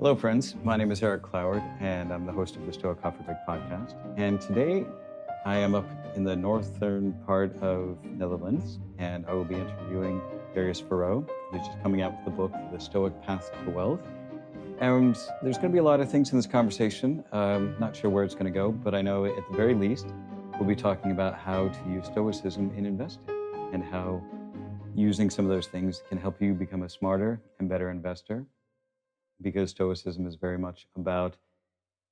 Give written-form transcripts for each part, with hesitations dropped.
Hello, friends. My name is Eric Cloward, and I'm the host of the Stoic Coffee Break podcast. And today, I am up in the northern part of Netherlands, and I will be interviewing Darius Foroux, who's just coming out with the book, The Stoic Path to Wealth. And there's going to be a lot of things in this conversation. Not sure where it's going to go, but I know at the very least, we'll be talking about how to use Stoicism in investing and how using some of those things can help you become a smarter and better investor, because Stoicism is very much about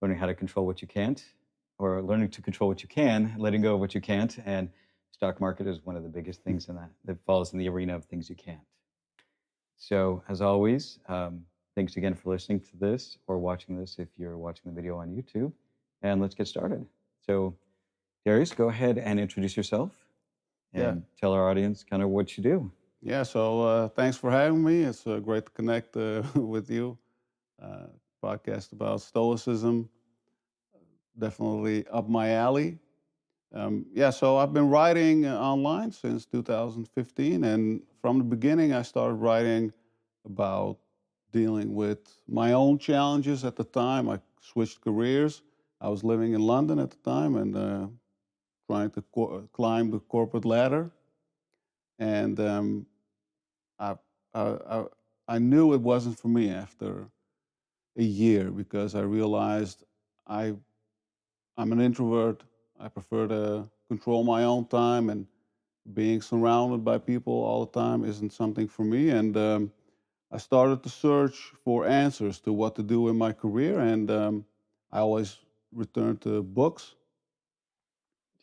learning how to control what you can't, or learning to control what you can, letting go of what you can't. And stock market is one of the biggest things in that falls in the arena of things you can't. So as always, thanks again for listening to this or watching this if you're watching the video on YouTube. And let's get started. So Darius, go ahead and introduce yourself and tell our audience kind of what you do. Yeah, so thanks for having me. It's great to connect with you. Podcast about Stoicism, definitely up my alley. So I've been writing online since 2015, and from the beginning I started writing about dealing with my own challenges at the time. I switched careers. I was living in London at the time and trying to climb the corporate ladder. And I, I, I knew it wasn't for me after a year, because I realized I'm an introvert. I prefer to control my own time, and being surrounded by people all the time isn't something for me. And I started to search for answers to what to do in my career, and I always return to books.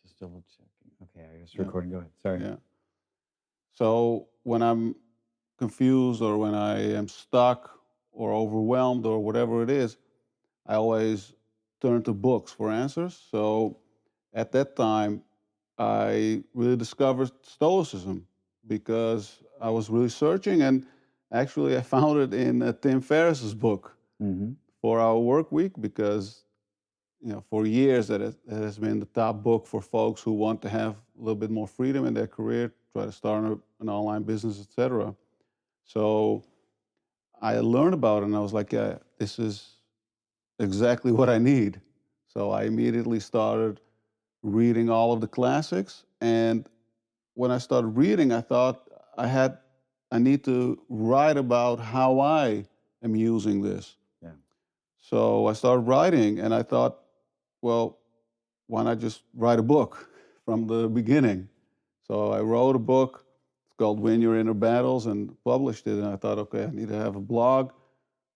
Just double checking. Okay, I was recording. Go ahead. Sorry. Yeah. So when I'm confused or when I am stuck or overwhelmed or whatever it is, I always turn to books for answers. So at that time, I really discovered Stoicism because I was really searching, and actually I found it in Tim Ferriss's book, Mm-hmm. 4 Hour Work Week, because for years it has been the top book for folks who want to have a little bit more freedom in their career, try to start an online business, etc. So I learned about it, and I was like, yeah, this is exactly what I need. So I immediately started reading all of the classics. And when I started reading, I thought I need to write about how I am using this. Yeah. So I started writing, and I thought, well, why not just write a book from the beginning? So I wrote a book. It's called Win Your Inner Battles, and published it. And I thought, okay, I need to have a blog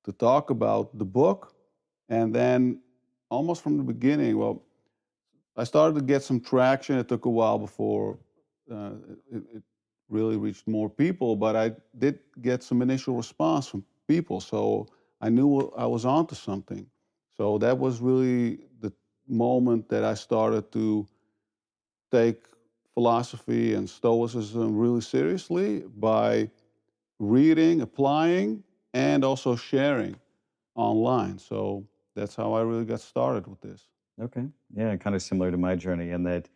to talk about the book. And then almost from the beginning, well, I started to get some traction. It took a while before it really reached more people, but I did get some initial response from people. So I knew I was onto something. So that was really the moment that I started to take philosophy and Stoicism really seriously by reading, applying, and also sharing online. So that's how I really got started with this. Okay. Yeah, kind of similar to my journey in that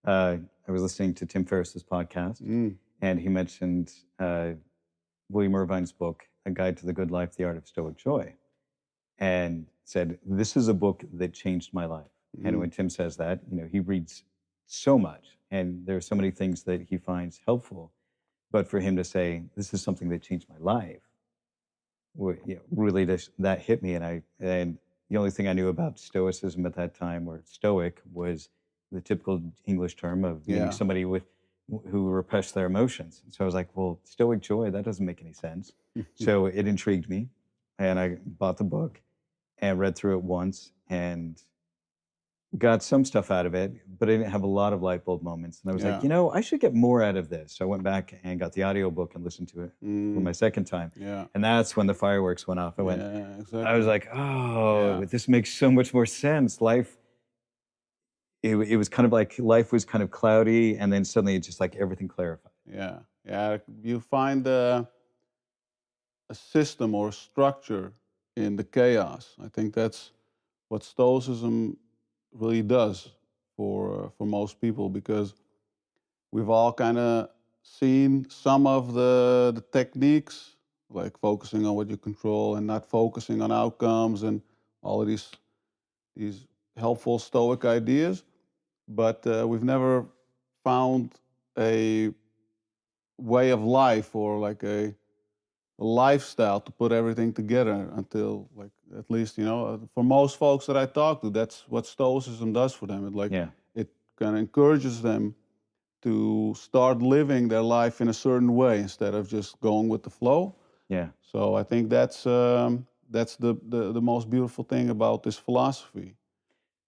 I was listening to Tim Ferriss's podcast, and he mentioned William Irvine's book, A Guide to the Good Life, The Art of Stoic Joy, and said, this is a book that changed my life. And when Tim says that, he reads so much, and there are so many things that he finds helpful. But for him to say, this is something that changed my life, really that hit me. And the only thing I knew about Stoicism at that time, or Stoic, was the typical English term of being somebody who repressed their emotions. And so I was like, well, Stoic joy, that doesn't make any sense. So it intrigued me, and I bought the book and read through it once and got some stuff out of it, but I didn't have a lot of light bulb moments. And I was like, I should get more out of this. So I went back and got the audiobook and listened to it for my second time. Yeah. And that's when the fireworks went off. I went, exactly. I was like, this makes so much more sense. Life, it was kind of like life was kind of cloudy, and then suddenly it's just like everything clarified. Yeah. You find a system or a structure in the chaos. I think that's what Stoicism really does for most people, because we've all kind of seen some of the techniques like focusing on what you control and not focusing on outcomes and all of these helpful Stoic ideas. But we've never found a way of life or like a lifestyle to put everything together until like at least for most folks that I talk to, that's what Stoicism does for them. Yeah. It kind of encourages them to start living their life in a certain way instead of just going with the flow. Yeah. So I think that's the most beautiful thing about this philosophy.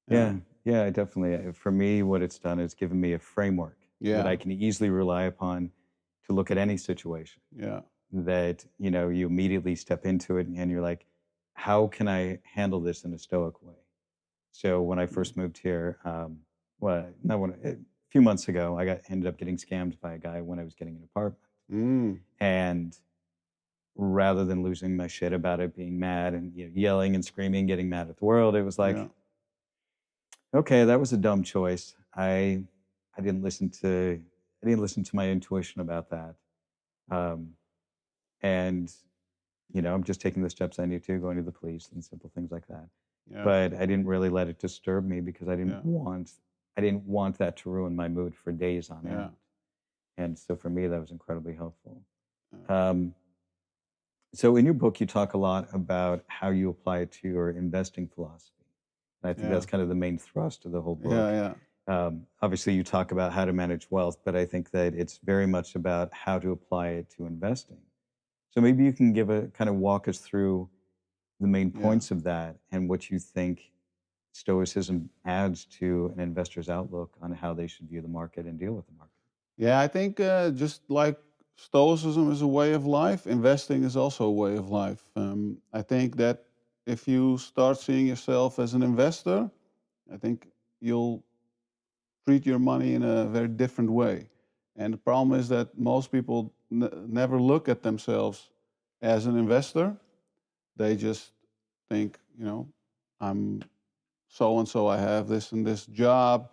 Yeah. Um, Yeah. Definitely. For me, what it's done is given me a framework that yeah, I can easily rely upon to look at any situation. yeah, That you immediately step into it and you're like, how can I handle this in a stoic way? So when I mm, first moved here, well, not when a few months ago, I got ended up getting scammed by a guy when I was getting an apartment, mm, and rather than losing my shit about it, being mad and yelling and screaming, getting mad at the world, it was yeah, like, okay, that was a dumb choice. I didn't listen to my intuition about that, um, and I'm just taking the steps I need to, going to the police and simple things like that. yeah, But I didn't really let it disturb me because yeah, I didn't want that to ruin my mood for days on yeah, end. And so for me, that was incredibly helpful. yeah, Um, so in your book, you talk a lot about how you apply it to your investing philosophy. And I think yeah, that's kind of the main thrust of the whole yeah, book. yeah. Obviously, you talk about how to manage wealth, but I think that it's very much about how to apply it to investing. So maybe you can give a kind of walk us through the main Yeah. points of that and what you think Stoicism adds to an investor's outlook on how they should view the market and deal with the market. Yeah, I think just like Stoicism is a way of life, investing is also a way of life. I think that if you start seeing yourself as an investor, I think you'll treat your money in a very different way. And the problem is that most people never look at themselves as an investor. They just think, I'm so and so, I have this and this job,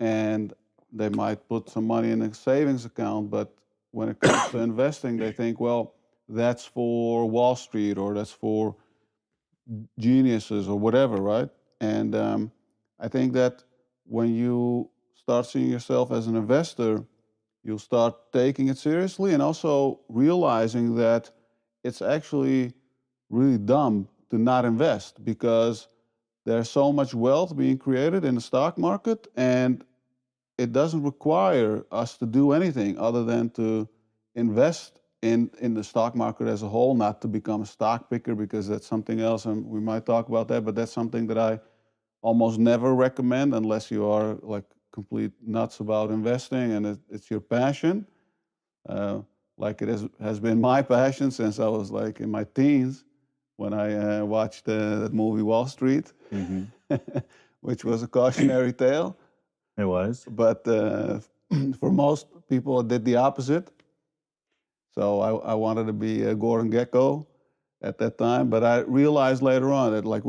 and they might put some money in a savings account. But when it comes to investing, they think, well, that's for Wall Street or that's for geniuses or whatever, right? And I think that when you start seeing yourself as an investor, you'll start taking it seriously and also realizing that it's actually really dumb to not invest because there's so much wealth being created in the stock market, and it doesn't require us to do anything other than to invest in the stock market as a whole, not to become a stock picker because that's something else, and we might talk about that. But that's something that I almost never recommend unless you are like complete nuts about investing and it's your passion. Uh, like it has been my passion since I was like in my teens when I watched that movie Wall Street, Hmm. which was a cautionary tale. It was. But for most people, it did the opposite. So I wanted to be a Gordon Gekko at that time. But I realized later on that like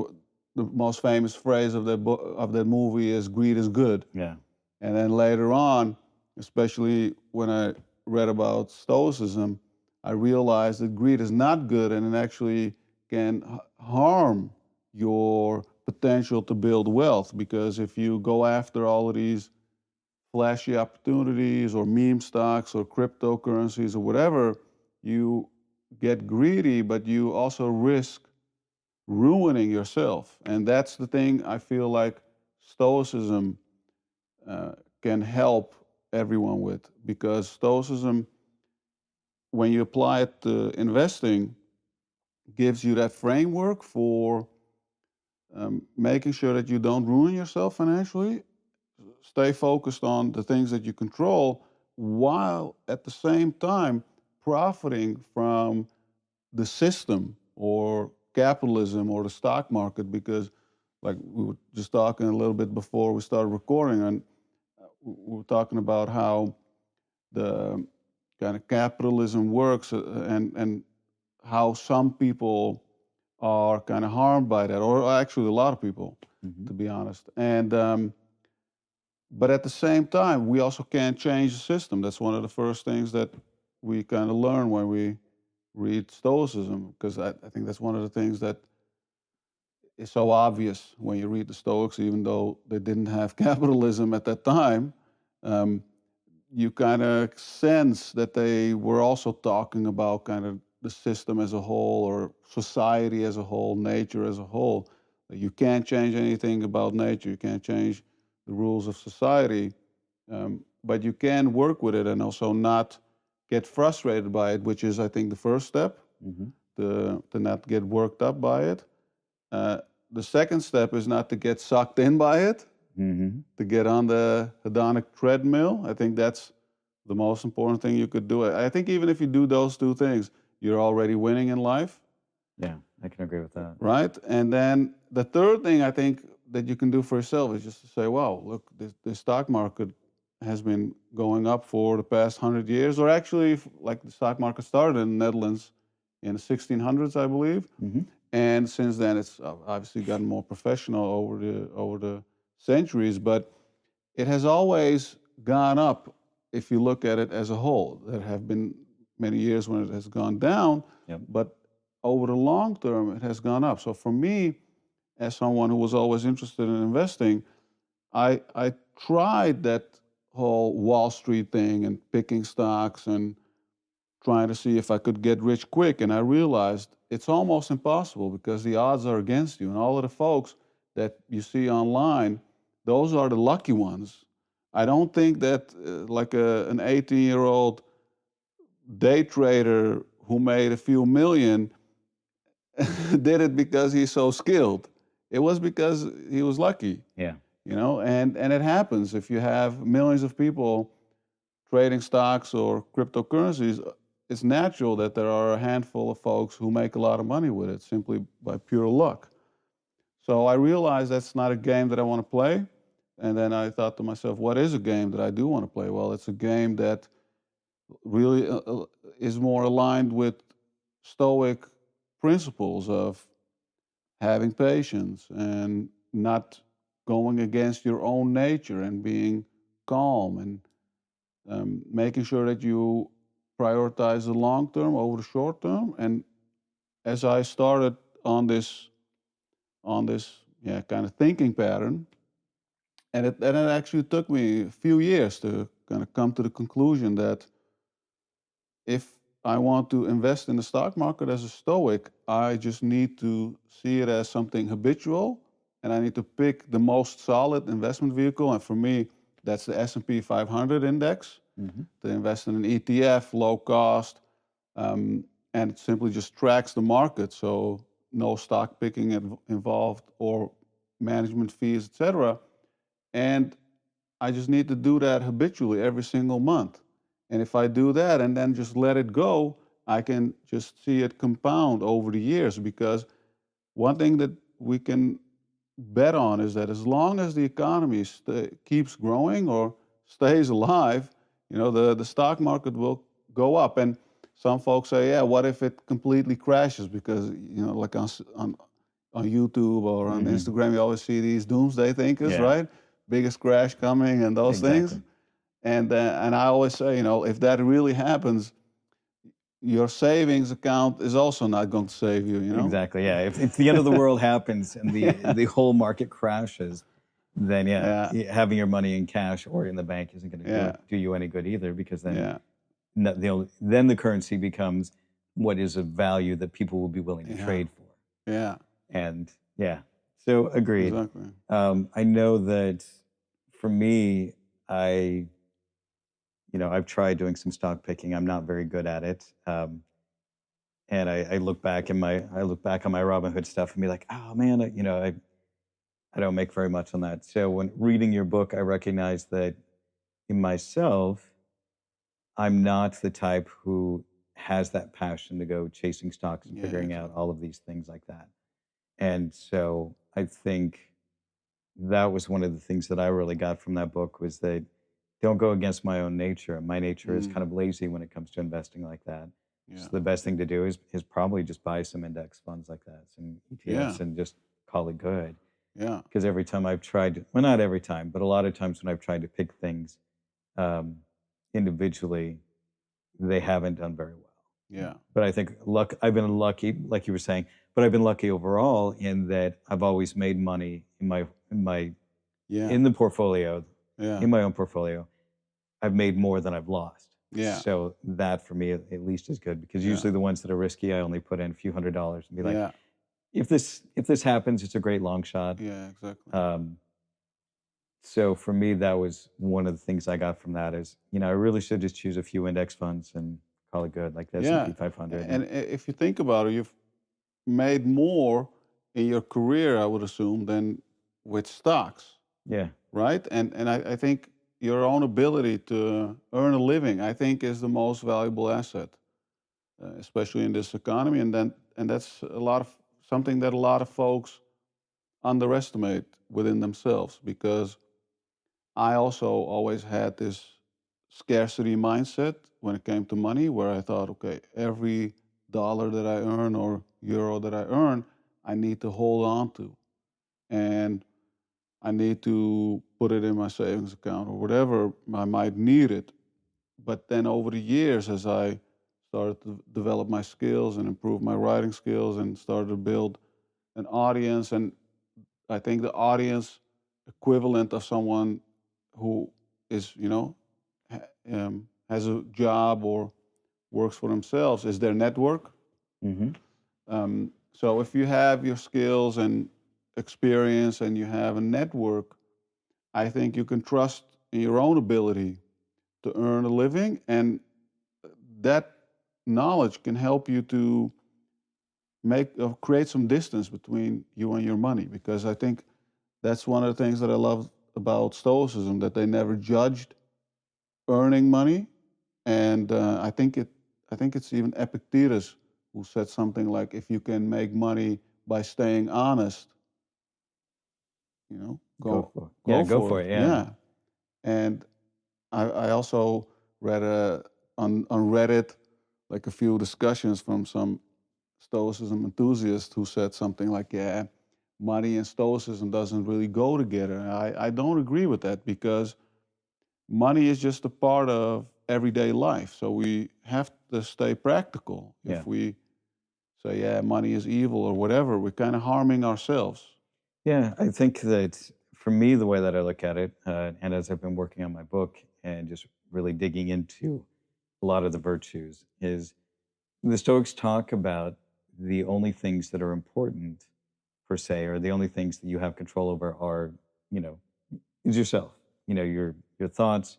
the most famous phrase of that movie is "greed is good." Yeah. And then later on, especially when I read about Stoicism, I realized that greed is not good and it actually can harm your potential to build wealth. Because if you go after all of these flashy opportunities or meme stocks or cryptocurrencies or whatever, you get greedy, but you also risk ruining yourself. And that's the thing I feel like Stoicism uh, can help everyone with, because Stoicism, when you apply it to investing, gives you that framework for making sure that you don't ruin yourself financially, stay focused on the things that you control, while at the same time profiting from the system or capitalism or the stock market. Because, like we were just talking a little bit before we started recording, and we were talking about how the kind of capitalism works, and how some people are kind of harmed by that, or actually a lot of people, Hmm. to be honest. And but at the same time, we also can't change the system. That's one of the first things that we kind of learn when we read Stoicism, because I think that's one of the things that is so obvious when you read the Stoics, even though they didn't have capitalism at that time. Um, you kind of sense that they were also talking about kind of the system as a whole, or society as a whole, nature as a whole. You can't change anything about nature. You can't change the rules of society, but you can work with it and also not get frustrated by it, which is, I think, the first step, Mm-hmm. to not get worked up by it. Uh, the second step is not to get sucked in by it, Mm-hmm. to get on the hedonic treadmill. I think that's the most important thing you could do. I think even if you do those two things, you're already winning in life, Yeah, I can agree with that. right? And then the third thing I think that you can do for yourself is just to say, wow, look, this stock market has been going up for the past 100 years, or actually, like the stock market started in the Netherlands in the 1600s, I believe. Mm-hmm. And since then, it's obviously gotten more professional over the centuries, but it has always gone up if you look at it as a whole. There have been many years when it has gone down, Yep. but over the long term, it has gone up. So for me, as someone who was always interested in investing, I tried that whole Wall Street thing and picking stocks and trying to see if I could get rich quick. And I realized it's almost impossible because the odds are against you. And all of the folks that you see online, those are the lucky ones. I don't think that like an 18-year-old day trader who made a few million did it because he's so skilled. It was because he was lucky, Yeah. and it happens if you have millions of people trading stocks or cryptocurrencies. It's natural that there are a handful of folks who make a lot of money with it simply by pure luck. So I realized that's not a game that I want to play. And then I thought to myself, what is a game that I do want to play? Well, it's a game that really is more aligned with Stoic principles of having patience and not going against your own nature and being calm and making sure that you prioritize the long term over the short term. And as I started on this kind of thinking pattern, and it actually took me a few years to kind of come to the conclusion that if I want to invest in the stock market as a Stoic, I just need to see it as something habitual, and I need to pick the most solid investment vehicle. And for me, that's the S&P 500 index. Mm-hmm. To invest in an ETF, low cost, and it simply just tracks the market. So no stock picking involved or management fees, etc. And I just need to do that habitually every single month. And if I do that and then just let it go, I can just see it compound over the years. Because one thing that we can bet on is that as long as the economy keeps growing or stays alive, the stock market will go up. And some folks say, yeah, what if it completely crashes? Because, like on YouTube or on Mm-hmm. Instagram, you always see these doomsday thinkers, Yeah. right? Biggest crash coming and those Exactly. things. And I always say, if that really happens, your savings account is also not going to save you. Exactly. Yeah. If the end of the world happens and the Yeah. the whole market crashes, then Yeah. having your money in cash or in the bank isn't going to Yeah. do you any good either, because then Yeah. then the currency becomes what is of value that people will be willing to Yeah. trade for. Yeah. And yeah, so agreed. Exactly. I know that for me, I've tried doing some stock picking. I'm not very good at it. And I look back on my Robinhood stuff and be like, oh man, I don't make very much on that. So when reading your book, I recognize that in myself, I'm not the type who has that passion to go chasing stocks and Yeah. figuring out all of these things like that. And so I think that was one of the things that I really got from that book, was that don't go against my own nature. My nature is kind of lazy when it comes to investing like that. Yeah. So the best thing to do is probably just buy some index funds like that, some ETFs, Yeah. and just call it good. Yeah. Because every time I've tried, well, not every time, but a lot of times when I've tried to pick things um, individually, they haven't done very well. Yeah. But I think I've been lucky, like you were saying, but I've been lucky overall in that I've always made money Yeah. in the portfolio, Yeah. in my own portfolio. I've made more than I've lost. Yeah. So that for me at least is good, because Yeah. usually the ones that are risky, I only put in a few $100s and be like, Yeah. if this happens, it's a great long shot. Yeah. Exactly. So for me, that was one of the things I got from that is, I really should just choose a few index funds and call it good, like the Yeah. S&P 500. And if you think about it, you've made more in your career, I would assume, than with stocks, Yeah. right? And I think your own ability to earn a living, I think, is the most valuable asset, especially in this economy. And that's something that a lot of folks underestimate within themselves, because I also always had this scarcity mindset when it came to money, where I thought, okay, every dollar that I earn or euro that I earn, I need to hold on to. And I need to put it in my savings account or whatever I might need it. But then over the years, as I started to develop my skills and improve my writing skills and started to build an audience, and I think the audience equivalent of someone who is, has a job or works for themselves is their network. Mm-hmm. So if you have your skills and experience and you have a network, I think you can trust in your own ability to earn a living, and that knowledge can help you to create some distance between you and your money. Because I think that's one of the things that I love about Stoicism, that they never judged earning money. And I think it's even Epictetus who said something like, if you can make money by staying honest, Go go for it. Yeah, go go for for it. it. Yeah. Yeah. And I also read on Reddit like a few discussions from some Stoicism enthusiast who said something like, yeah, money and Stoicism doesn't really go together. I don't agree with that, because money is just a part of everyday life. So we have to stay practical. Yeah. If we say, yeah, money is evil or whatever, we're kind of harming ourselves. Yeah, I think that for me, the way that I look at it, and as I've been working on my book and just really digging into a lot of the virtues, is the Stoics talk about the only things that are important, per se, or the only things that you have control over are, you know, is yourself. Your thoughts,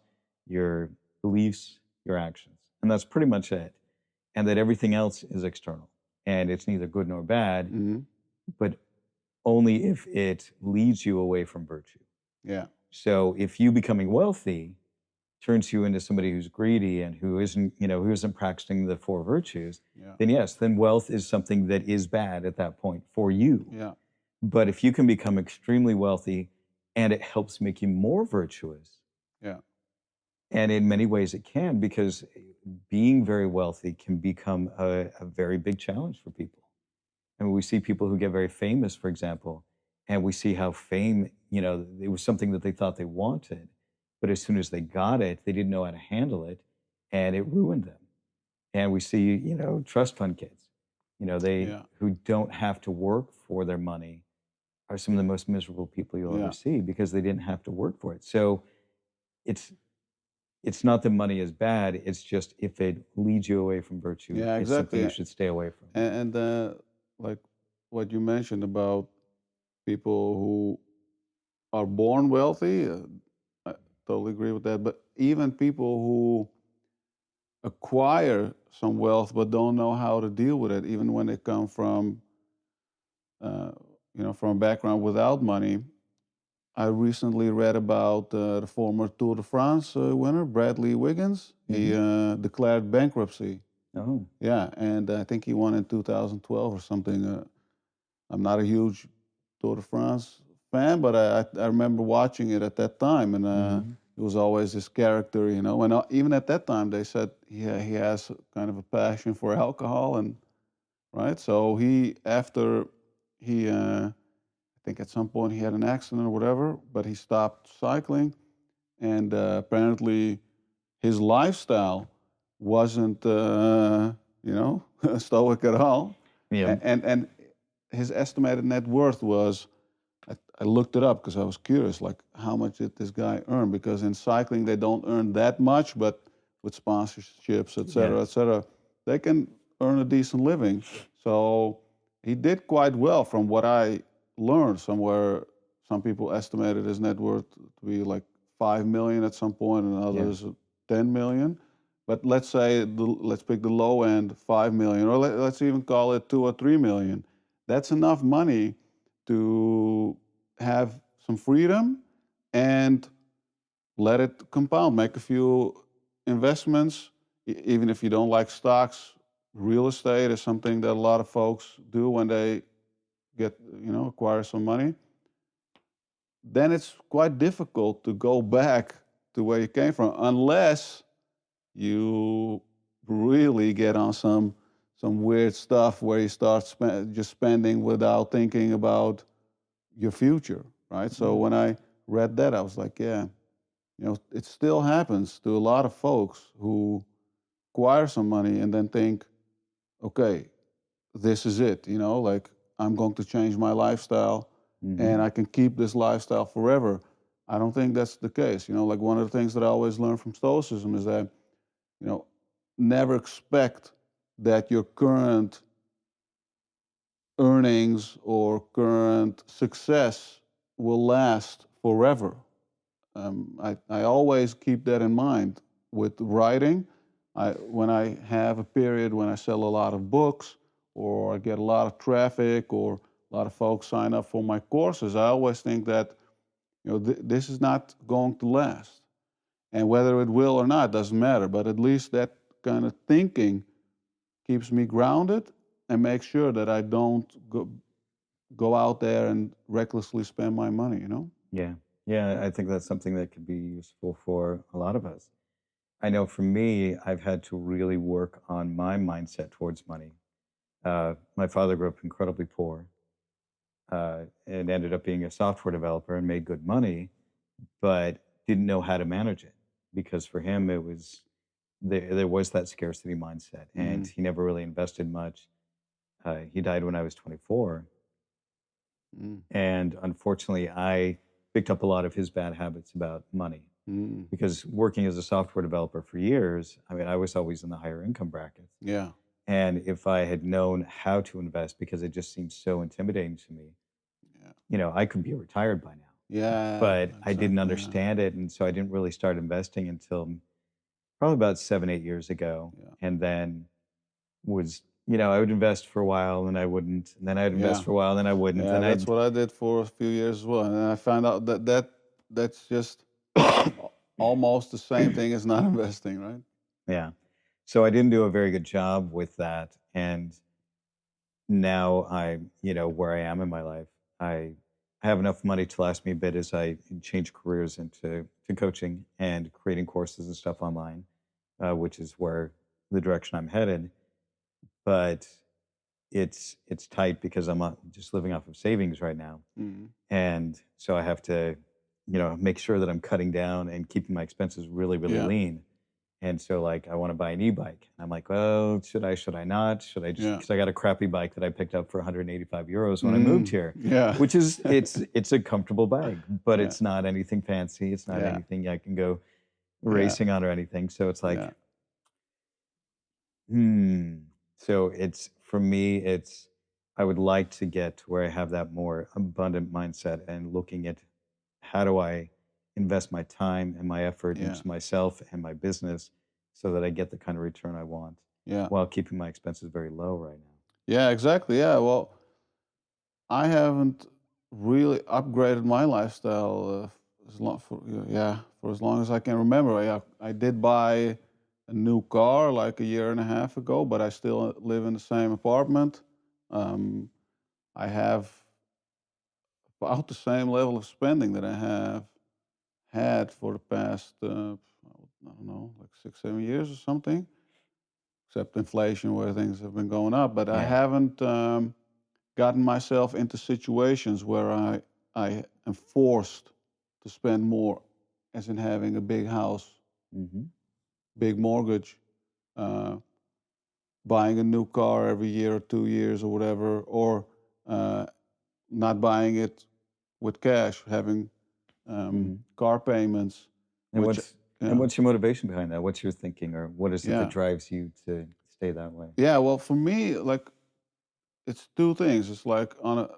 your beliefs, your actions, and that's pretty much it. And that everything else is external, and it's neither good nor bad, Mm-hmm. but only if it leads you away from virtue. Yeah. So if you becoming wealthy turns you into somebody who's greedy and who isn't practicing the four virtues, Yeah. then yes, then wealth is something that is bad at that point for you. Yeah. But if you can become extremely wealthy and it helps make you more virtuous, Yeah. and in many ways it can, because being very wealthy can become a very big challenge for people. And we see people who get very famous, for example, and we see how fame, it was something that they thought they wanted, but as soon as they got it, they didn't know how to handle it, and it ruined them. And we see, trust fund kids, they Yeah. who don't have to work for their money are some of the most miserable people you'll ever Yeah. see, because they didn't have to work for it. So it's it's not that money is bad. It's just if it leads you away from virtue, Yeah. it's something you Exactly. should stay away from. And like what you mentioned about people who are born wealthy, I totally agree with that. But even people who acquire some wealth but don't know how to deal with it, even when they come from, uh, from a background without money. I recently read about the former Tour de France winner, Bradley Wiggins. He declared bankruptcy. Oh, Yeah, and I think he won in 2012 or something. I'm not a huge Tour de France fan, but I remember watching it at that time, and it was always this character, And even at that time, they said he has kind of a passion for alcohol, and right. So after he, I think at some point he had an accident or whatever, but he stopped cycling, and apparently his lifestyle wasn't, stoic at all. Yeah. And his estimated net worth was, I looked it up because I was curious, like how much did this guy earn? Because in cycling they don't earn that much, but with sponsorships, Yeah. et cetera, they can earn a decent living. So he did quite well from what I learned. Some people estimated his net worth to be like 5 million at some point, and Yeah. others 10 million. But let's say let's pick the low end, 5 million, or let's even call it 2 or 3 million. That's enough money to have some freedom and let it compound. Make a few investments, even if you don't like stocks. Real estate is something that a lot of folks do when they acquire some money. Then it's quite difficult to go back to where you came from unless you really get on some weird stuff where you start just spending without thinking about your future, right? So when I read that, I was like, yeah, it still happens to a lot of folks who acquire some money and then think, okay, this is it, like I'm going to change my lifestyle and I can keep this lifestyle forever. I don't think that's the case. Like one of the things that I always learn from Stoicism is that, you know, never expect that your current earnings or current success will last forever. I always keep that in mind with writing. When I have a period when I sell a lot of books or I get a lot of traffic or a lot of folks sign up for my courses, I always think that this is not going to last. And whether it will or not doesn't matter, but at least that kind of thinking keeps me grounded and makes sure that I don't go out there and recklessly spend my money. Yeah. Yeah. I think that's something that could be useful for a lot of us. I know for me, I've had to really work on my mindset towards money. My father grew up incredibly poor and ended up being a software developer and made good money, but didn't know how to manage it because for him, it was there was that scarcity mindset and he never really invested much. He died when I was 24. Mm. And unfortunately, I picked up a lot of his bad habits about money Mm. because working as a software developer for years, I mean, I was always in the higher income brackets. Yeah. And if I had known how to invest, because it just seems so intimidating to me, Yeah. I could be retired by now. Yeah. But I didn't Exactly. Yeah. understand it. And so I didn't really start investing until probably about 7, 8 years ago. Yeah. And then I would invest for a while and I wouldn't. And then I'd invest Yeah. for a while and then I wouldn't. Yeah. And That's I'd, what I did for a few years as well, and I found out that's just almost the same thing as not investing, right? yeah. So I didn't do a very good job with that. And now where I am in my life, I have enough money to last me a bit as I change careers into coaching and creating courses and stuff online, which is where the direction I'm headed. But it's tight because I'm just living off of savings right now, Mm. and so I have to, make sure that I'm cutting down and keeping my expenses really, really Yeah. lean. And so, like, I want to buy an e-bike. And I'm like, well, should I? Should I not? Should I just? Yeah. Because I got a crappy bike that I picked up for 185 euros when I moved here, Yeah. which is it's a comfortable bike, but Yeah. it's not anything fancy. It's not Yeah. anything I can go Yeah. racing on or anything. So it's like, Yeah. hmm. So it's for me, I would like to get to where I have that more abundant mindset and looking at how do I invest my time and my effort Yeah. into myself and my business so that I get the kind of return I want Yeah. while keeping my expenses very low right now. Yeah. Exactly. Yeah. Well, I haven't really upgraded my lifestyle for as long as I can remember. Yeah, I did buy a new car like a year and a half ago, but I still live in the same apartment. Um, I have about the same level of spending that I have had for the past, I don't know, like 6, 7 years or something, except inflation where things have been going up. But I Yeah. haven't gotten myself into situations where I am forced to spend more, as in having a big house, Mm-hmm. big mortgage, uh, buying a new car every year or 2 years or whatever, or uh, not buying it with cash, having Hmm. car payments, And which, yeah, what's your motivation behind that? What's your thinking, or what is it that yeah, drives you to stay that way? yeah. Well, for me, like, it's two things. It's like on a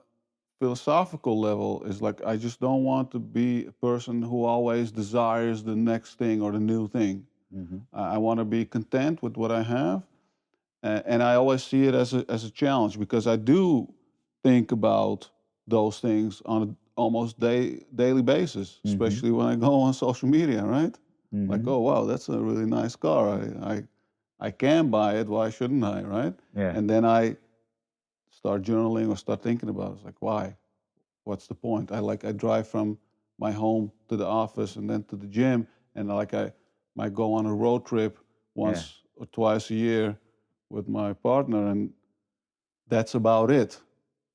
philosophical level, is like I just don't want to be a person who always desires the next thing or the new thing. Hmm. I want to be content with what I have, and I always see it as a challenge because I do think about those things on a almost daily basis, Hmm. especially when I go on social media, right? Like, Hmm. oh wow, that's a really nice car. I can buy it. Why shouldn't I, right? Yeah. And then I start journaling or start thinking about it. It's like, why? What's the point? I drive from my home to the office and then to the gym, and I might go on a road trip Yeah. once or twice a year with my partner, and that's about it.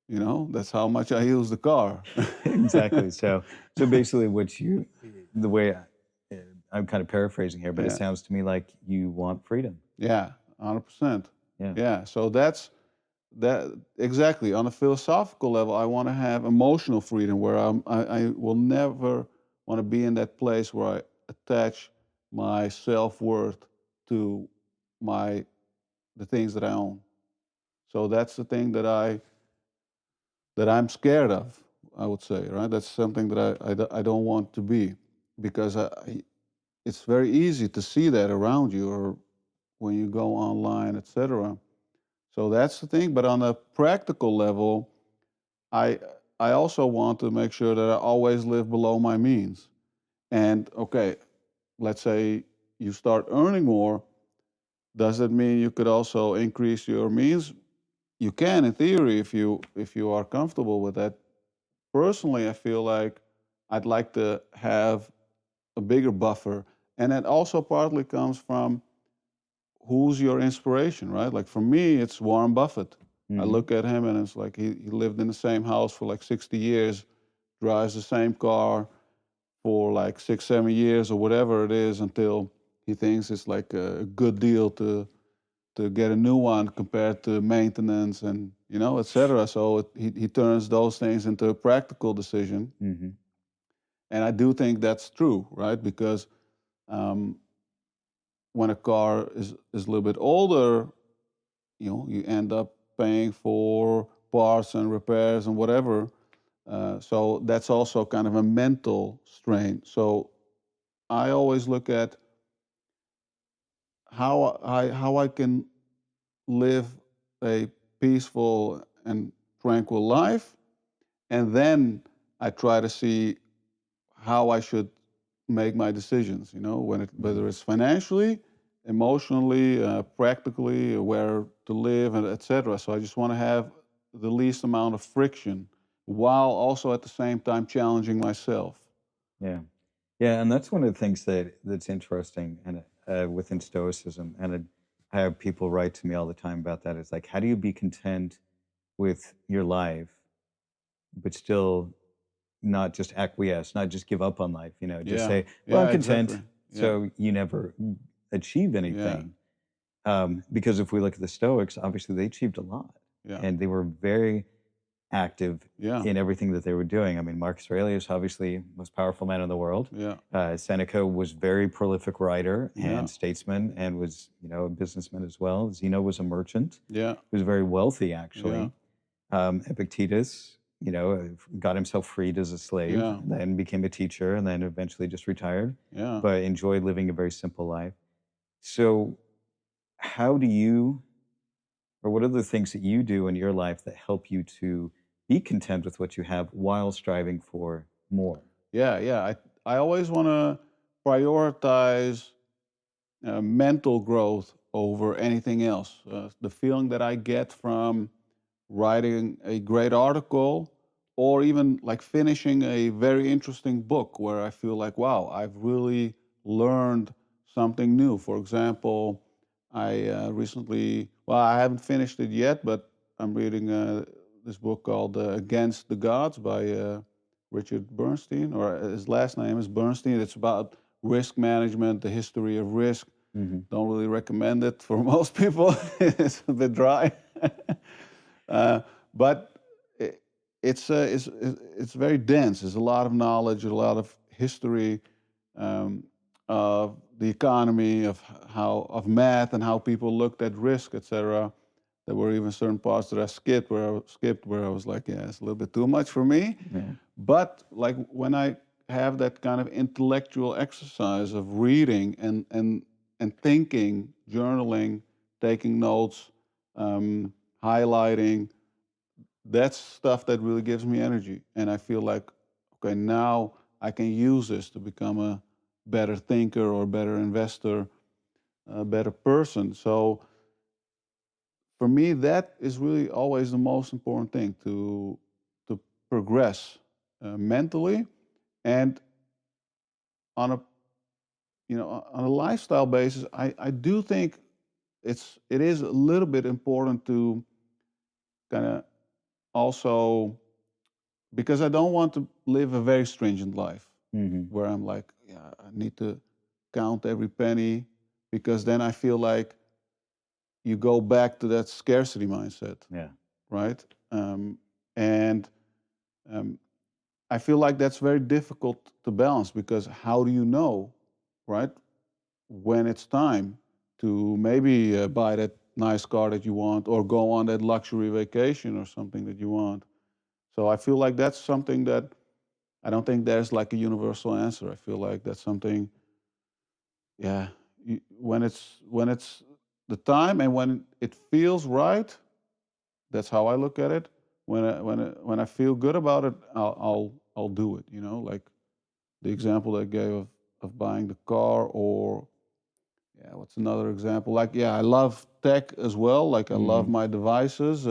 That's how much I use the car. Exactly. So basically, the way I'm kind of paraphrasing here, but it Yeah, sounds to me like you want freedom. yeah, 100%. Yeah. Yeah, so that's that exactly. On a philosophical level, I want to have emotional freedom where I will never want to be in that place where I attach my self-worth to my the things that I own. So that's the thing that I'm scared of, I would say, right? That's something that I don't want to be because it's very easy to see that around you or when you go online, etc. So that's the thing. But on a practical level, I I also want to make sure that I always live below my means. And okay, let's say you start earning more. Does that mean you could also increase your means? You can, in theory, if you are comfortable with that. Personally, I feel like I'd like to have a bigger buffer, and that also partly comes from who's your inspiration, right? Like for me, it's Warren Buffett. I Hmm. look at him and it's like he lived in the same house for like 60 years, drives the same car for like 6, 7 years or whatever it is until he thinks it's like a good deal to get a new one compared to maintenance and etc. So he turns those things into a practical decision, Hmm. and I do think that's true, right? Because um, when a car is a little bit older, you end up paying for parts and repairs and whatever. So that's also kind of a mental strain. So I always look at how I can live a peaceful and tranquil life, and then I try to see how I should make my decisions. Whether Hmm. it's financially, emotionally, practically, where to live, and etc. So I just want to have the least amount of friction, while also at the same time challenging myself. Yeah. Yeah, and that's one of the things that's interesting, and within Stoicism, and I have people write to me all the time about that. It's like, how do you be content with your life, but still not just acquiesce, not just give up on life? Just Yeah, say, "Well, I'm yeah, content," exactly. Yeah, so you never achieve yeah, anything. Because if we look at the Stoics, obviously they achieved a lot, yeah, and they were very active yeah, in everything that they were doing. I mean, Marcus Aurelius, obviously, most powerful man in the world. yeah, Seneca was very prolific writer yeah, and statesman, and was a businessman as well. Zeno was a merchant. yeah, He was very wealthy, yeah, actually. Epictetus, got himself freed as a slave, yeah, and then became a teacher, and then eventually just retired, yeah. but enjoyed living a very simple life. So, how do you, or what are the things that you do in your life that help you to be content with what you have while striving for more? Yeah, yeah. I always want to prioritize mental growth over anything else. The feeling that I get from writing a great article or even like finishing a very interesting book where I feel like, wow, I've really learned something new. For example, I recently, well, I haven't finished it yet, but I'm reading this book called Against the Gods by Richard Bernstein, or his last name is Bernstein. It's about risk management, the history of risk. Don't really recommend it for most people. It's a bit dry. But it, it's very dense. There's a lot of knowledge, a lot of history um, of the economy, of math and how people looked at risk, etc. There were even certain parts that I skipped where I was like, yeah, it's a little bit too much for me. Yeah. But like when I have that kind of intellectual exercise of reading and thinking, journaling, taking notes, highlighting, that's stuff that really gives me energy. And I feel like, okay, now I can use this to become a better thinker or better investor, a better person. So for me, that is really always the most important thing to progress mentally and on a on a lifestyle basis. I do think it is a little bit important to kind of also because I don't want to live a very stringent life where I'm like, yeah, I need to count every penny because then I feel like you go back to that scarcity mindset, Yeah. right? And um, I feel like that's very difficult to balance because how do you know, right, when it's time to maybe buy that nice car that you want or go on that luxury vacation or something that you want? So I feel like that's something that I don't think there's like a universal answer. I feel like that's something, yeah, when it's the time and when it feels right. That's how I look at it. When I feel good about it, I'll do it. You know, like the example I gave of buying the car, or yeah, what's another example? Like yeah, I love tech as well. Like I love my devices.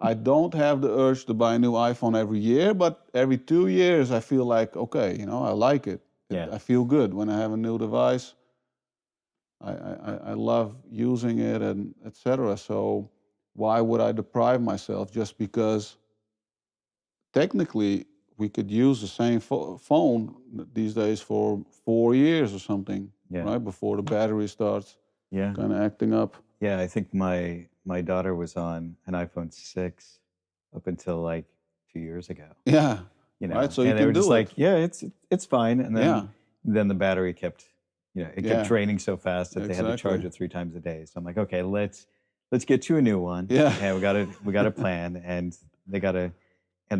I don't have the urge to buy a new iPhone every year, but every 2 years I feel like okay, I like it. Yeah. I feel good when I have a new device. I love using it and etc. So why would I deprive myself just because technically we could use the same phone these days for 4 years or something, Yeah. right? Before the battery starts Yeah. kind of acting up. Yeah. I think my daughter was on an iPhone 6 up until like 2 years ago. Yeah, right. So you And they can were just do it. like, yeah, it's fine. And Yeah, then the battery kept, it kept yeah, draining so fast that they had to charge exactly. it 3 times a day. So I'm like, okay, let's get you a new one. Yeah, And we got a plan, and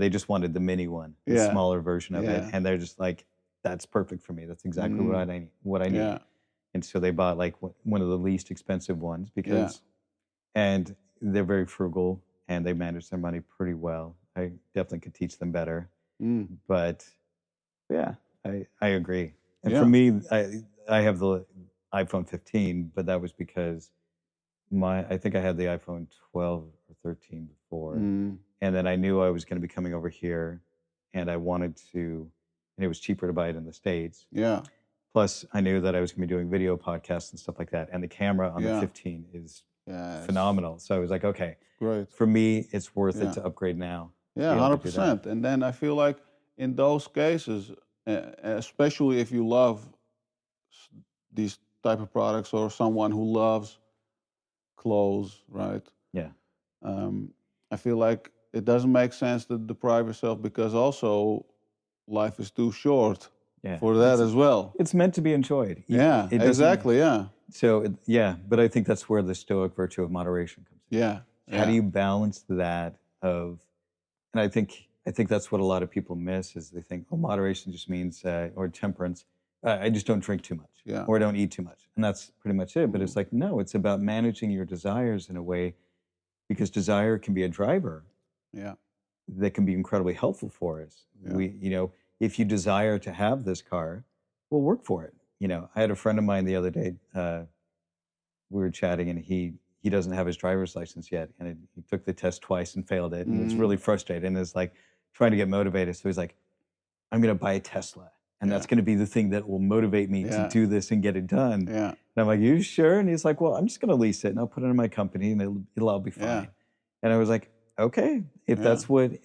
they just wanted the mini one, the yeah, smaller version of it. yeah, And they're just like, that's perfect for me. That's exactly mm, what I need. yeah, And so they bought like one of the least expensive ones yeah, and they're very frugal and they manage their money pretty well. I definitely could teach them better. mm, But yeah, I agree. And for yeah, me, I have the iPhone 15, but that was because I think I had the iPhone 12 or 13 before, mm, and then I knew I was going to be coming over here, and I wanted to, and it was cheaper to buy it in the States. yeah, Plus, I knew that I was going to be doing video podcasts and stuff like that, and the camera on the yeah, 15 is yeah. It's phenomenal. So I was like, okay, great. for me, it's worth it Yeah. to upgrade now to Yeah, be able to do that. 100%. And then I feel like in those cases, especially if you love these type of products or someone who loves clothes, right? Yeah, Um, I feel like it doesn't make sense to deprive yourself because also life is too short yeah. for that as well. It's meant to be enjoyed. Yeah, It doesn't. exactly. Yeah, So yeah, but I think that's where the Stoic virtue of moderation comes yeah, in. How do yeah, you balance that of, and I think that's what a lot of people miss is they think, oh, moderation just means, or temperance, I just don't drink too much yeah, or I don't eat too much. And that's pretty much it. But mm, it's like, no, it's about managing your desires in a way because desire can be a driver yeah, that can be incredibly helpful for us. yeah, If you desire to have this car, we'll work for it. I had a friend of mine the other day, we were chatting and he doesn't have his driver's license yet. And he took the test twice and failed it and was mm, really frustrated and is like trying to get motivated. So he's like, I'm going to buy a Tesla. And yeah, that's going to be the thing that will motivate me to yeah, do this and get it done. yeah, And I'm like, you sure? And he's like, well, I'm just going to lease it and I'll put it in my company and it'll all be yeah, fine. And I was like, okay, if yeah,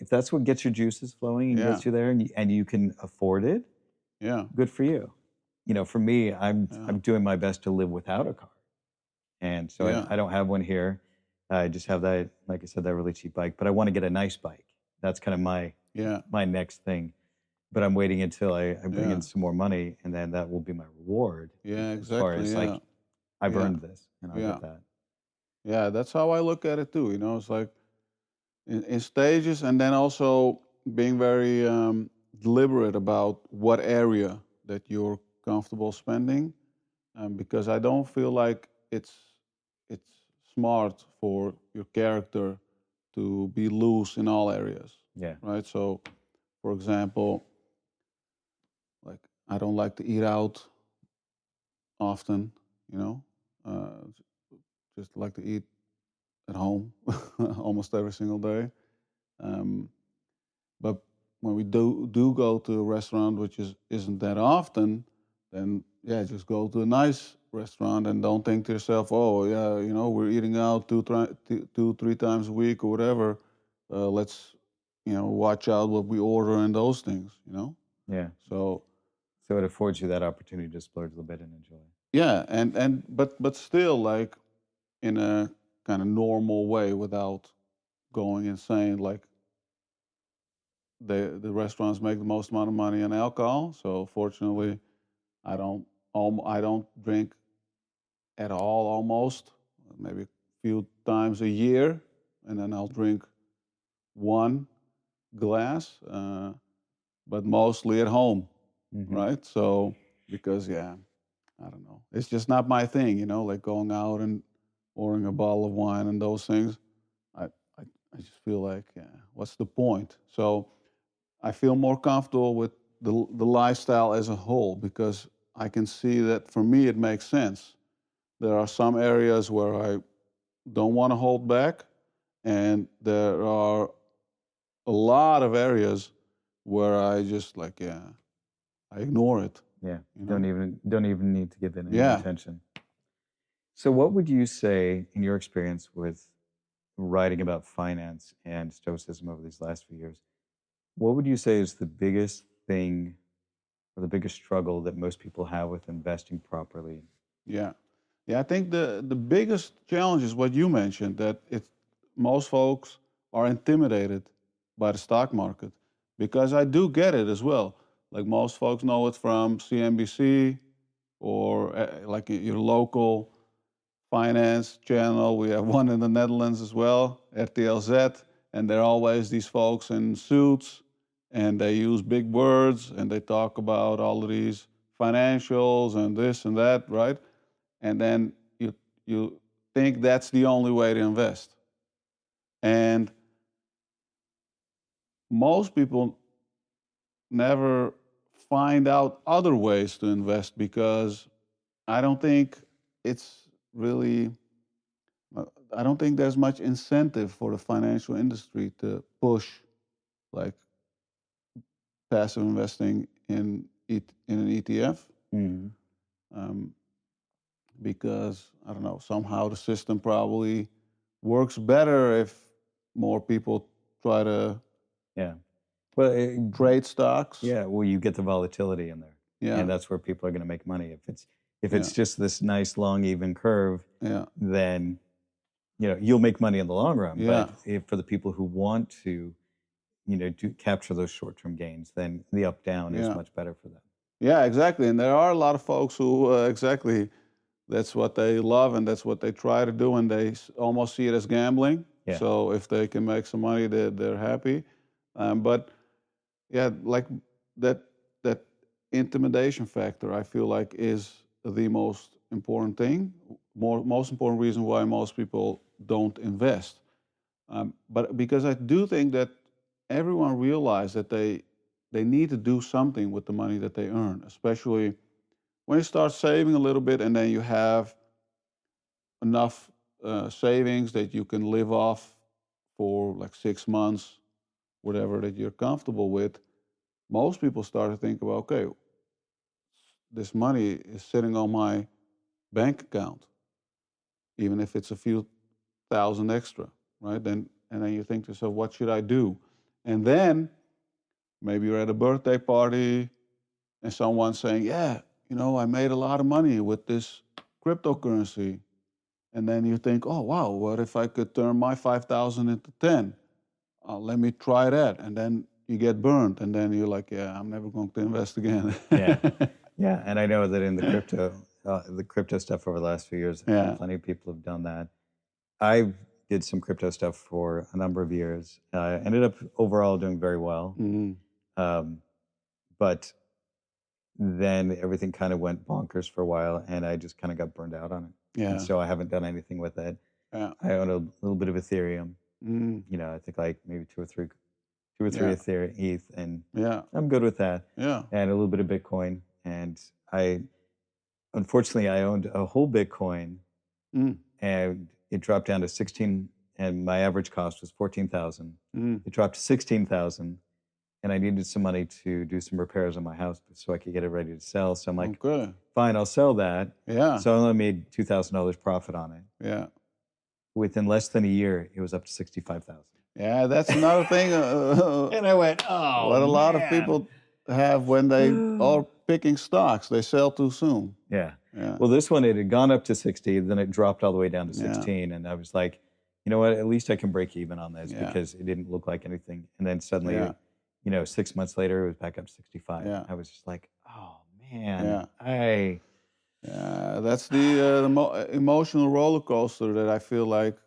that's what gets your juices flowing and yeah, gets you there and you can afford it, yeah. good for you. for me, I'm Yeah. I'm doing my best to live without a car, and so Yeah. I don't have one here. I just have that, like I said, that really cheap bike. But I want to get a nice bike. That's kind of Yeah. my next thing. But I'm waiting until I bring Yeah. in some more money, and then that will be my reward Yeah. as far Exactly. as Yeah. like I've Yeah. earned this, and I'll Yeah. get that. Yeah. That's how I look at it too. It's like in stages, and then also being very deliberate about what area that you're comfortable spending, because I don't feel like it's smart for your character to be loose in all areas, Yeah. right? So, for example, like I don't like to eat out often, you know, uh, just like to eat at home almost every single day. Um, But when we do go to a restaurant, which isn't that often, then yeah, just go to a nice restaurant and don't think to yourself, oh yeah, we're eating out two, 3 times a week or whatever. Let's watch out what we order and those things. Yeah. So So it affords you that opportunity to splurge a little bit and enjoy. yeah, but still like in a kind of normal way without going insane. Like the restaurants make the most amount of money on alcohol, so fortunately I don't drink at all, almost. Maybe a few times a year, and then I'll drink one glass, but mostly at home, Hmm. right? So, because, yeah, I don't know. It's just not my thing, like going out and ordering a bottle of wine and those things. I, I just feel like, yeah, what's the point? So, I feel more comfortable with the lifestyle as a whole because I can see that for me it makes sense. There are some areas where I don't want to hold back, and there are a lot of areas where I just like, yeah, I ignore it, Yeah. you know? Don't even need to give it any Yeah. attention. So what would you say in your experience with writing about finance and stoicism over these last few years? What would you say is the biggest thing or the biggest struggle that most people have with investing properly? Yeah. Yeah, I think the biggest challenge is what you mentioned, that most folks are intimidated by the stock market, because I do get it as well. Like most folks know it from CNBC or like your local finance channel. We have one in the Netherlands as well, RTLZ, and there are always these folks in suits, and they use big words, and they talk about all of these financials and this and that, right? And then you think that's the only way to invest. And most people never find out other ways to invest because I don't think it's really Uh, I don't think there's much incentive for the financial industry to push like passive investing in an ETF, Mhm. um, because I don't know, somehow the system probably works better if more people try to Yeah. Well, trade stocks. yeah. Well, you get the volatility in there, Yeah, and that's where people are going to make money. If it's yeah, just this nice long even curve, yeah, then you'll make money in the long run. yeah, But if for the people who want to, to capture those short-term gains, then the up down is yeah, much better for them. yeah, exactly. And there are a lot of folks who exactly that's what they love and that's what they try to do, and they almost see it as gambling. Yeah. So if they can make some money, they're happy. But yeah, like that that intimidation factor, I feel like is the most important thing, most important reason why most people don't invest. But because I do think that everyone realizes that they need to do something with the money that they earn, especially when you start saving a little bit and then you have enough savings that you can live off for like 6 months, whatever that you're comfortable with. Most people start to think about, okay, this money is sitting on my bank account, even if it's a few thousand extra, right? And then you think to yourself, what should I do? And then maybe you're at a birthday party and someone's saying, yeah, I made a lot of money with this cryptocurrency. And then you think, oh, wow, what if I could turn my 5,000 into 10? Let me try that. And then you get burned. And then you're like, yeah, I'm never going to invest again. Yeah. Yeah. And I know that in the crypto stuff over the last few years, Yeah. plenty of people have done that. I did some crypto stuff for a number of years. Ended up overall doing very well. Mhm. But then everything kind of went bonkers for a while, and I just kind of got burned out on it. Yeah. And so I haven't done anything with it. Yeah. I own a little bit of Ethereum. Mhm. I think like maybe two or three Yeah. Ethereum, ETH, and Yeah. I'm good with that. Yeah. And a little bit of Bitcoin. And unfortunately, I owned a whole Bitcoin, Mm. and it dropped down to 16, and my average cost was 14,000. Mm. It dropped to 16,000, and I needed some money to do some repairs on my house so I could get it ready to sell. So I'm like, Okay. fine, I'll sell that. Yeah. So I only made $2,000 profit on it. Yeah. Within less than a year, it was up to 65,000. Yeah, that's another thing. And I went, oh, What a lot of man. people have when they are picking stocks, they sell too soon. Yeah. Yeah. Well, this one, it had gone up to 60, then it dropped all the way down to Yeah. 16. And I was like, you know what, at least I can break even on this Yeah. because it didn't look like anything. And then suddenly, Yeah. 6 months later, it was back up to 65. Yeah. I was just like, oh, man. Yeah. That's the emotional roller coaster that I feel like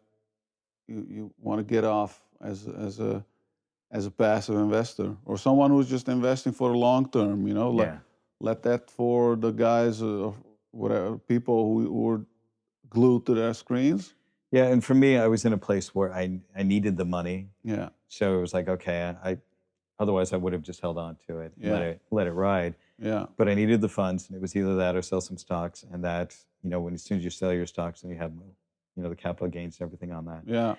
you want to get off as a passive investor or someone who's just investing for the long term. Yeah. Let that for the guys or whatever people who are glued to their screens. Yeah, and for me, I was in a place where I needed the money. Yeah. So it was like, okay, otherwise I would have just held on to it, Yeah. let it ride. Yeah. But I needed the funds, and it was either that or sell some stocks. And that, as soon as you sell your stocks, and you have, the capital gains and everything on that. Yeah.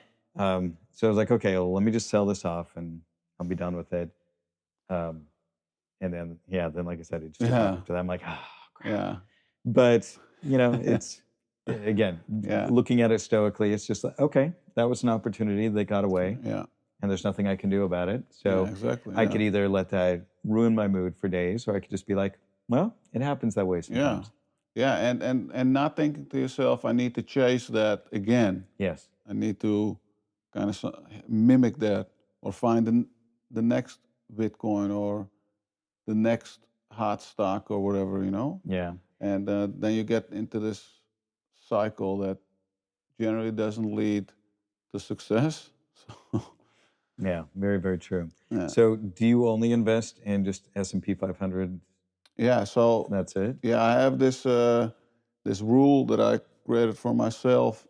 So I was like, okay, well, let me just sell this off, and I'll be done with it. And then, like I said, it just took off after that. I'm like, oh, crap. Yeah. But it's again, looking at it stoically, it's just like, okay, that was an opportunity that got away. Yeah. And there's nothing I can do about it. So exactly. I could either let that ruin my mood for days, or I could just be like, well, it happens that way sometimes. Yeah. And not thinking to yourself, I need to chase that again. Yes. I need to kind of mimic that or find the next Bitcoin or the next hot stock or whatever, Yeah. And then you get into this cycle that generally doesn't lead to success. So, Yeah, very, very true. yeah. So do you only invest in just S&P 500? Yeah, so That's it? yeah, I have this this rule that I created for myself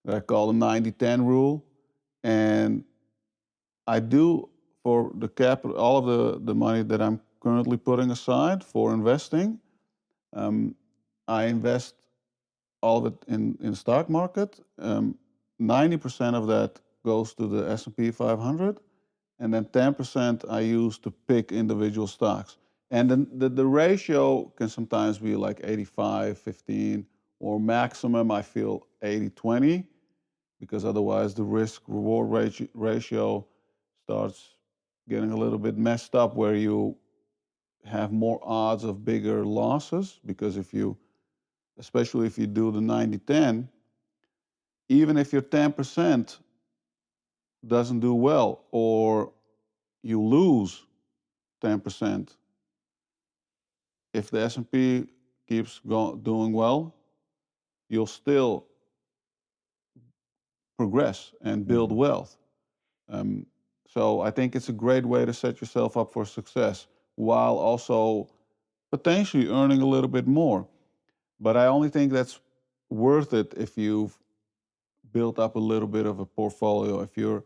that I call the 90-10 rule. And I do for the capital, all of the money that I'm currently putting aside for investing, I invest all of it in stock market. 90% of that goes to the S&P 500, and then 10% I use to pick individual stocks. And then the ratio can sometimes be like 85-15, or maximum I feel 80-20, because otherwise the risk-reward ratio starts getting a little bit messed up where you have more odds of bigger losses, because especially if you do the 90-10, even if your 10% doesn't do well or you lose 10%, if the S&P keeps doing well, you'll still progress and build wealth. So I think it's a great way to set yourself up for success while also potentially earning a little bit more. But I only think that's worth it if you've built up a little bit of a portfolio. If you're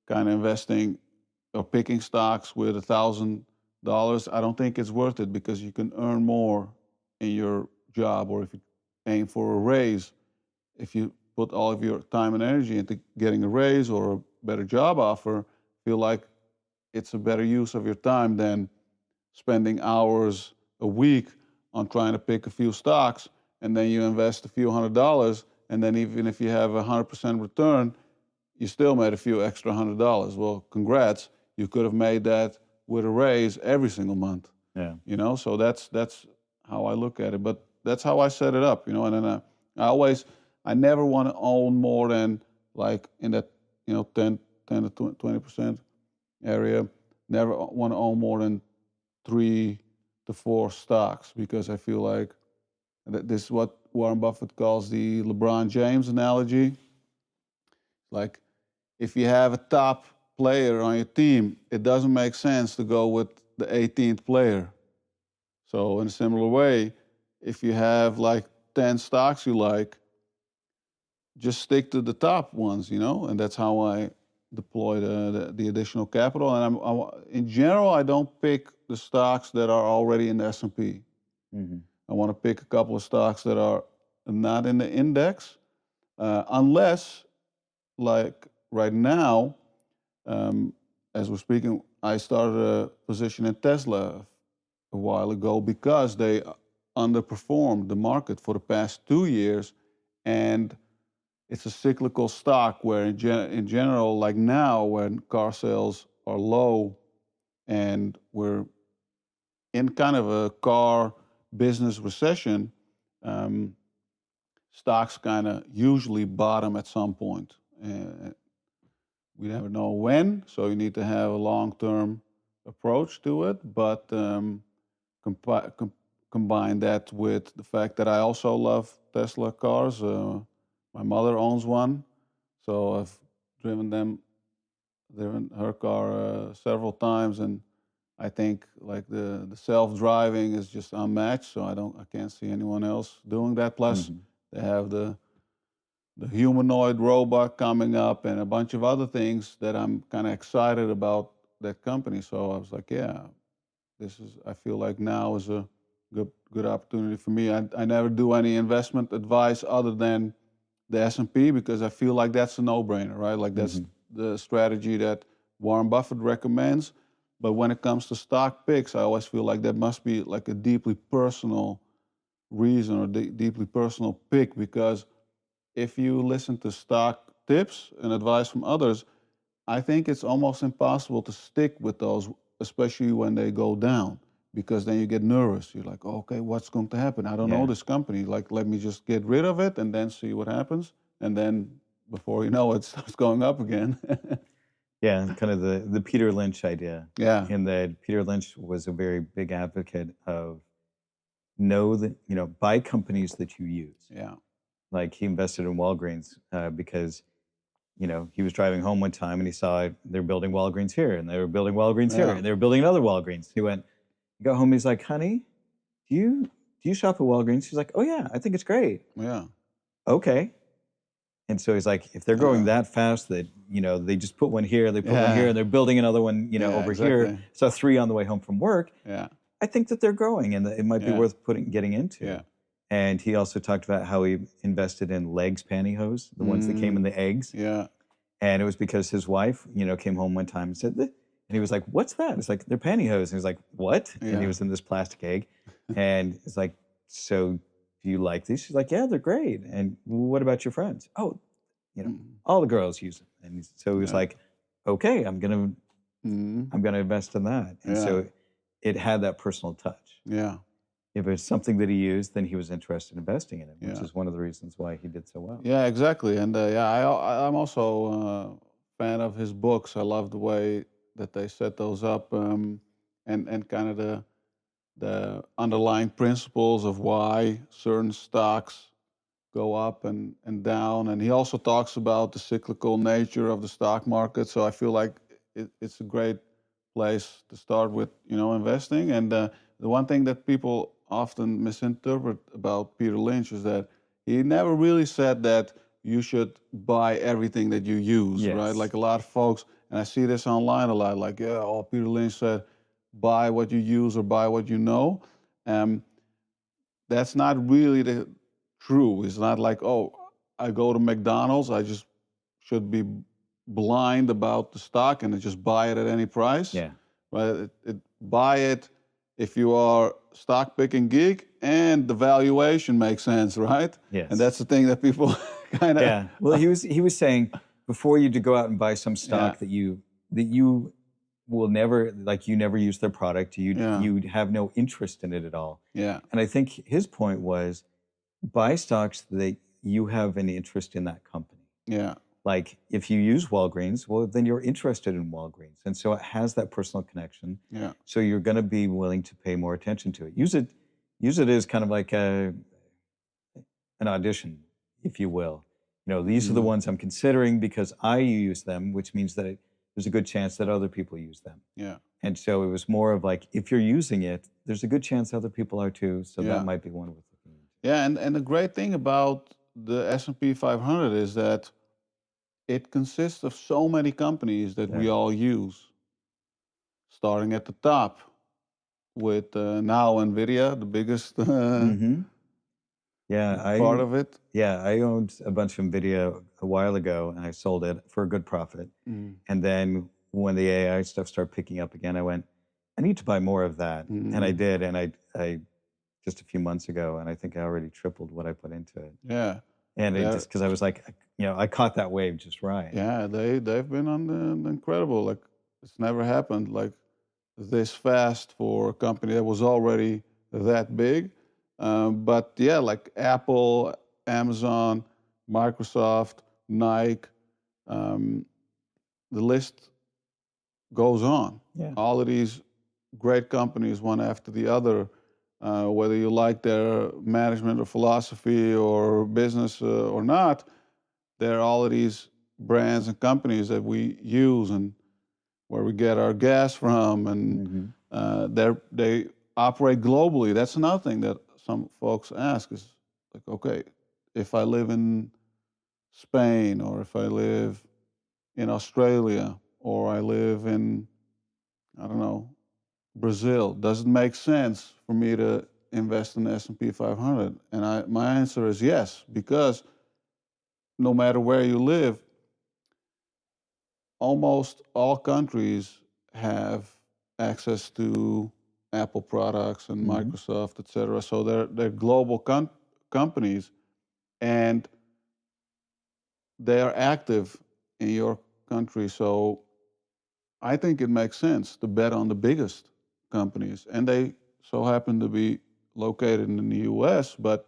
kind of investing or picking stocks with $1,000, I don't think it's worth it, because you can earn more in your job, or if you aim for a raise, if you put all of your time and energy into getting a raise or a better job offer, feel like it's a better use of your time than spending hours a week on trying to pick a few stocks, and then you invest a few $100, and then even if you have 100% return, you still made a few extra $100. Well, congrats, you could have made that with a raise every single month. Yeah. So that's how I look at it. But that's how I set it up, And then I never want to own more than like in that 10 to 20% area. Never want to own more than 3 to 4 stocks, because I feel like this is what Warren Buffett calls the LeBron James analogy. Like, if you have a top player on your team, it doesn't make sense to go with the 18th player. So in a similar way, if you have like 10 stocks you like, just stick to the top ones, and that's how I deploy the additional capital. And in general, I don't pick the stocks that are already in the S&P. Mm-hmm. I want to pick a couple of stocks that are not in the index, unless, like right now, as we're speaking, I started a position in Tesla a while ago because they underperformed the market for the past 2 years, and it's a cyclical stock where in general, like now, when car sales are low and we're in kind of a car business recession, stocks kind of usually bottom at some point. We never know when, so you need to have a long-term approach to it. But combine that with the fact that I also love Tesla cars. My mother owns one, so I've driven her car several times, and I think like the self-driving is just unmatched. So I can't see anyone else doing that. Plus, they have the humanoid robot coming up and a bunch of other things that I'm kind of excited about that company. So I was like, yeah, I feel like now is a good opportunity for me. I never do any investment advice other than the S&P, because I feel like that's a no-brainer, right? Like that's the strategy that Warren Buffett recommends. But when it comes to stock picks, I always feel like that must be like a deeply personal reason or deeply personal pick, because if you listen to stock tips and advice from others, I think it's almost impossible to stick with those, especially when they go down, because then you get nervous. You're like, oh, okay, what's going to happen? I don't know this company. Like, let me just get rid of it and then see what happens. And then before you know it, starts going up again. Yeah, kind of the Peter Lynch idea. Yeah. In that Peter Lynch was a very big advocate of buy companies that you use. Yeah. Like he invested in Walgreens because, he was driving home one time and he saw they're building Walgreens here and they were building Walgreens here and they were building another Walgreens. He got home, he's like, honey, do you shop at Walgreens? She's like, oh yeah, I think it's great. Yeah. Okay. And so he's like, if they're growing that fast that, they just put one here, they put one here, and they're building another one, over here. So 3 on the way home from work. Yeah. I think that they're growing and that it might be worth getting into. Yeah. And he also talked about how he invested in Legs pantyhose, the ones that came in the eggs. Yeah. And it was because his wife, came home one time and said, and he was like, what's that? It's like, they're pantyhose. And he was like, what? Yeah. And he was in this plastic egg. And it's like, so do you like these? She's like, yeah, they're great. And what about your friends? Oh, all the girls use them. And so he was like, okay, I'm gonna invest in that. And so it had that personal touch. Yeah. If it's something that he used, then he was interested in investing in it, which is one of the reasons why he did so well. Yeah, exactly. And I'm also a fan of his books. I love the way that they set those up, and kind of the underlying principles of why certain stocks go up and down. And he also talks about the cyclical nature of the stock market. So I feel like it's a great place to start with, investing. And the one thing that people often misinterpret about Peter Lynch is that he never really said that you should buy everything that you use, right? Like a lot of folks, and I see this online a lot, like, Peter Lynch said, buy what you use or buy what you know. That's not really true. It's not like, I go to McDonald's, I just should be blind about the stock and just buy it at any price. Yeah. Right? Buy it if you are stock picking geek and the valuation makes sense, right? Yes. And that's the thing that people kind of... Yeah. Well, he was saying before you to go out and buy some stock that you will never, like, you never use their product. Yeah. You have no interest in it at all. Yeah. And I think his point was buy stocks that you have an interest in that company. Yeah. Like if you use Walgreens, well, then you're interested in Walgreens. And so it has that personal connection. Yeah. So you're going to be willing to pay more attention to it. Use it as kind of like an audition, if you will. These are the ones I'm considering because I use them, which means that there's a good chance that other people use them. Yeah. And so it was more of like, if you're using it, there's a good chance other people are too. So Yeah. that might be one worth looking into. Yeah, and the great thing about the S&P 500 is that it consists of so many companies that we Yeah. all use, starting at the top with now NVIDIA, the biggest Yeah, part of it. Yeah, I owned a bunch of NVIDIA a while ago, and I sold it for a good profit. And then when the AI stuff started picking up again, I went, I need to buy more of that. And I did, and I just a few months ago, and I think I already tripled what I put into it. Yeah. And it just because I was like, I caught that wave just right. Yeah, they've been on the incredible. Like it's never happened like this fast for a company that was already that big. But yeah, like Apple, Amazon, Microsoft, Nike, the list goes on. Yeah. All of these great companies, one after the other, whether you like their management or philosophy or business or not, there are all of these brands and companies that we use and where we get our gas from, and they operate globally. That's another thing that some folks ask is like, okay, if I live in Spain or if I live in Australia or I live in, I don't know, Brazil, does it make sense for me to invest in the S&P 500? And my answer is yes, because no matter where you live, almost all countries have access to Apple products and Microsoft, et cetera. So they're global companies, and they are active in your country. So I think it makes sense to bet on the biggest companies, and they so happen to be located in the U.S., but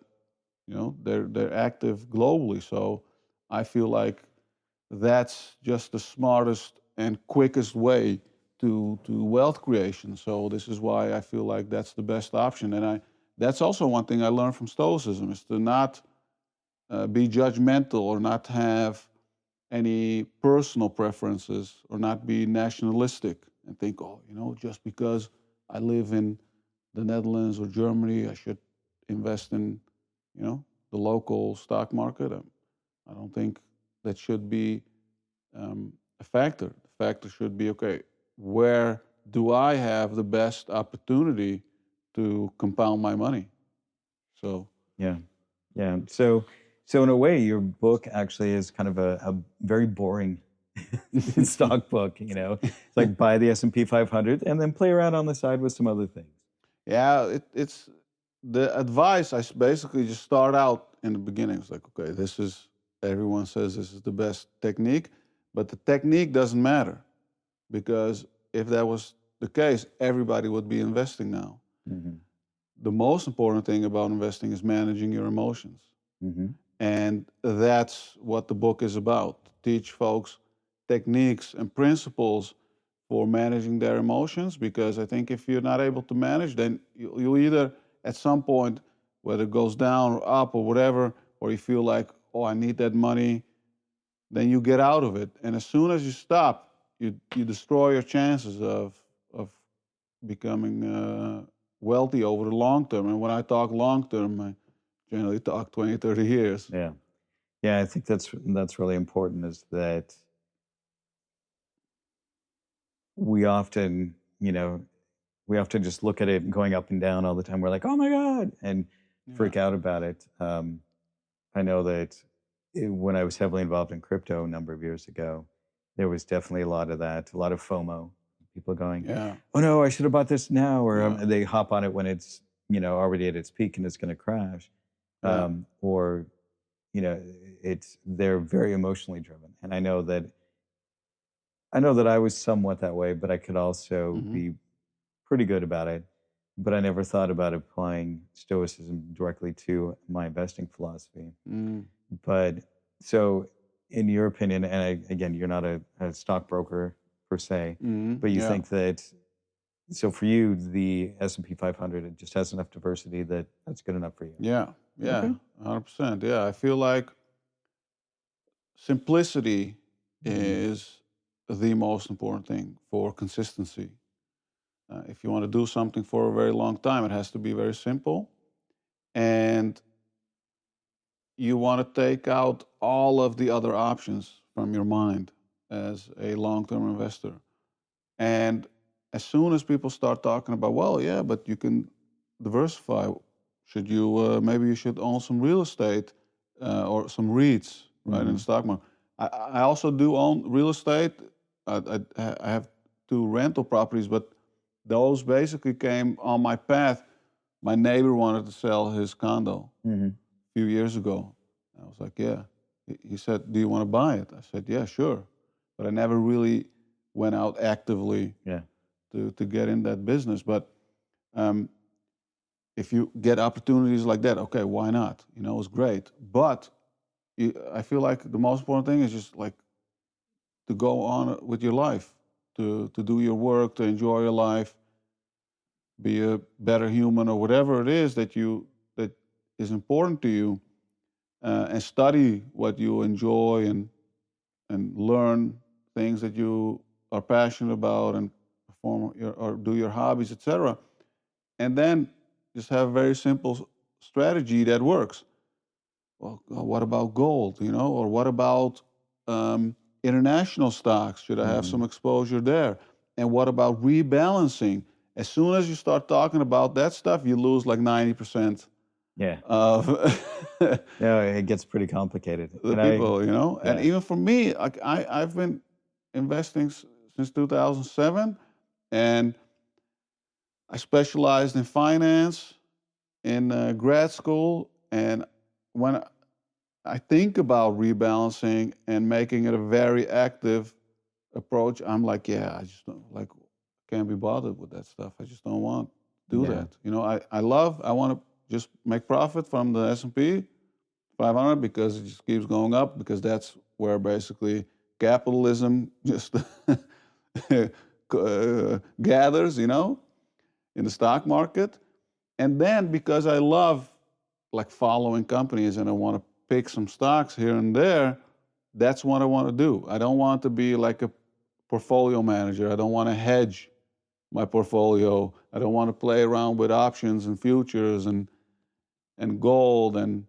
they're active globally. So I feel like that's just the smartest and quickest way to wealth creation. So this is why I feel like that's the best option. And that's also one thing I learned from Stoicism is to not be judgmental or not have any personal preferences or not be nationalistic and think, oh, just because I live in the Netherlands or Germany, I should invest in, the local stock market. I don't think that should be a factor. The factor should be, okay, where do I have the best opportunity to compound my money? So Yeah. So in a way, your book actually is kind of a very boring stock book. It's like buy the S&P 500 and then play around on the side with some other things. yeah, it's the advice. I basically just start out in the beginning. It's like, okay, everyone says this is the best technique, but the technique doesn't matter because if that was the case, everybody would be investing now. The most important thing about investing is managing your emotions. And that's what the book is about. Teach folks techniques and principles for managing their emotions, because I think if you're not able to manage, then you either at some point, whether it goes down or up or whatever, or you feel like, oh, I need that money, then you get out of it. And as soon as you stop, you destroy your chances of becoming wealthy over the long term. And when I talk long term, I generally talk 20, 30 years. Yeah, I think that's really important, is that we often just look at it going up and down all the time. We're like, oh my God, and freak out about it. I know that when I was heavily involved in crypto a number of years ago, there was definitely a lot of that, a lot of FOMO. People going, oh no, I should have bought this now, or they hop on it when it's already at its peak and it's going to crash, or they're very emotionally driven. And I know that I know that I was somewhat that way, but I could also Hmm. be pretty good about it. But I never thought about applying Stoicism directly to my investing philosophy. Mm, But so, in your opinion, and again, you're not a stockbroker per se, but you yeah, think that so for you, the S&P 500 it just has enough diversity that that's good enough for you. yeah, yeah, Okay. 100%. Yeah, I feel like simplicity Mm-hmm. is the most important thing for consistency. If you want to do something for a very long time, it has to be very simple. And you want to take out all of the other options from your mind as a long term investor. And as soon as people start talking about, well, yeah, but you can diversify, should you, maybe you should own some real estate or some REITs, right, in Mm-hmm. the stock market. I also do own real estate. I have two rental properties, but those basically came on my path. My neighbor wanted to sell his condo Mm-hmm. a few years ago. I was like, yeah. He said, do you want to buy it? I said, yeah, sure. But I never really went out actively Yeah. to get in that business. But um, if you get opportunities like that, okay, why not? You know, it's great. But I feel like the most important thing is just like to go on with your life, to do your work, to enjoy your life, be a better human or whatever it is that is important to you, and study what you enjoy and learn things that you are passionate about and perform or do your hobbies, etc. And then just have a very simple strategy that works. Well, what about gold, you know, or what about international stocks? Should I have Mm-hmm. some exposure there? And what about rebalancing? As soon as you start talking about that stuff, you lose like 90% Yeah. of Yeah. It gets pretty complicated, the and I people, you know. And yeah. even for me, like I've been investing since 2007, and I specialized in finance in grad school. And when I think about rebalancing and making it a very active approach, I'm like, yeah, I just don't like can't be bothered with that stuff. I just don't want to do Yeah. that. You know, I want to just make profit from the S&P 500 because it just keeps going up because that's where basically capitalism just gathers, you know, in the stock market. And then because I love like following companies and I want to pick some stocks here and there, that's what I want to do. I don't want to be like a portfolio manager. I don't want to hedge my portfolio. I don't want to play around with options and futures and gold and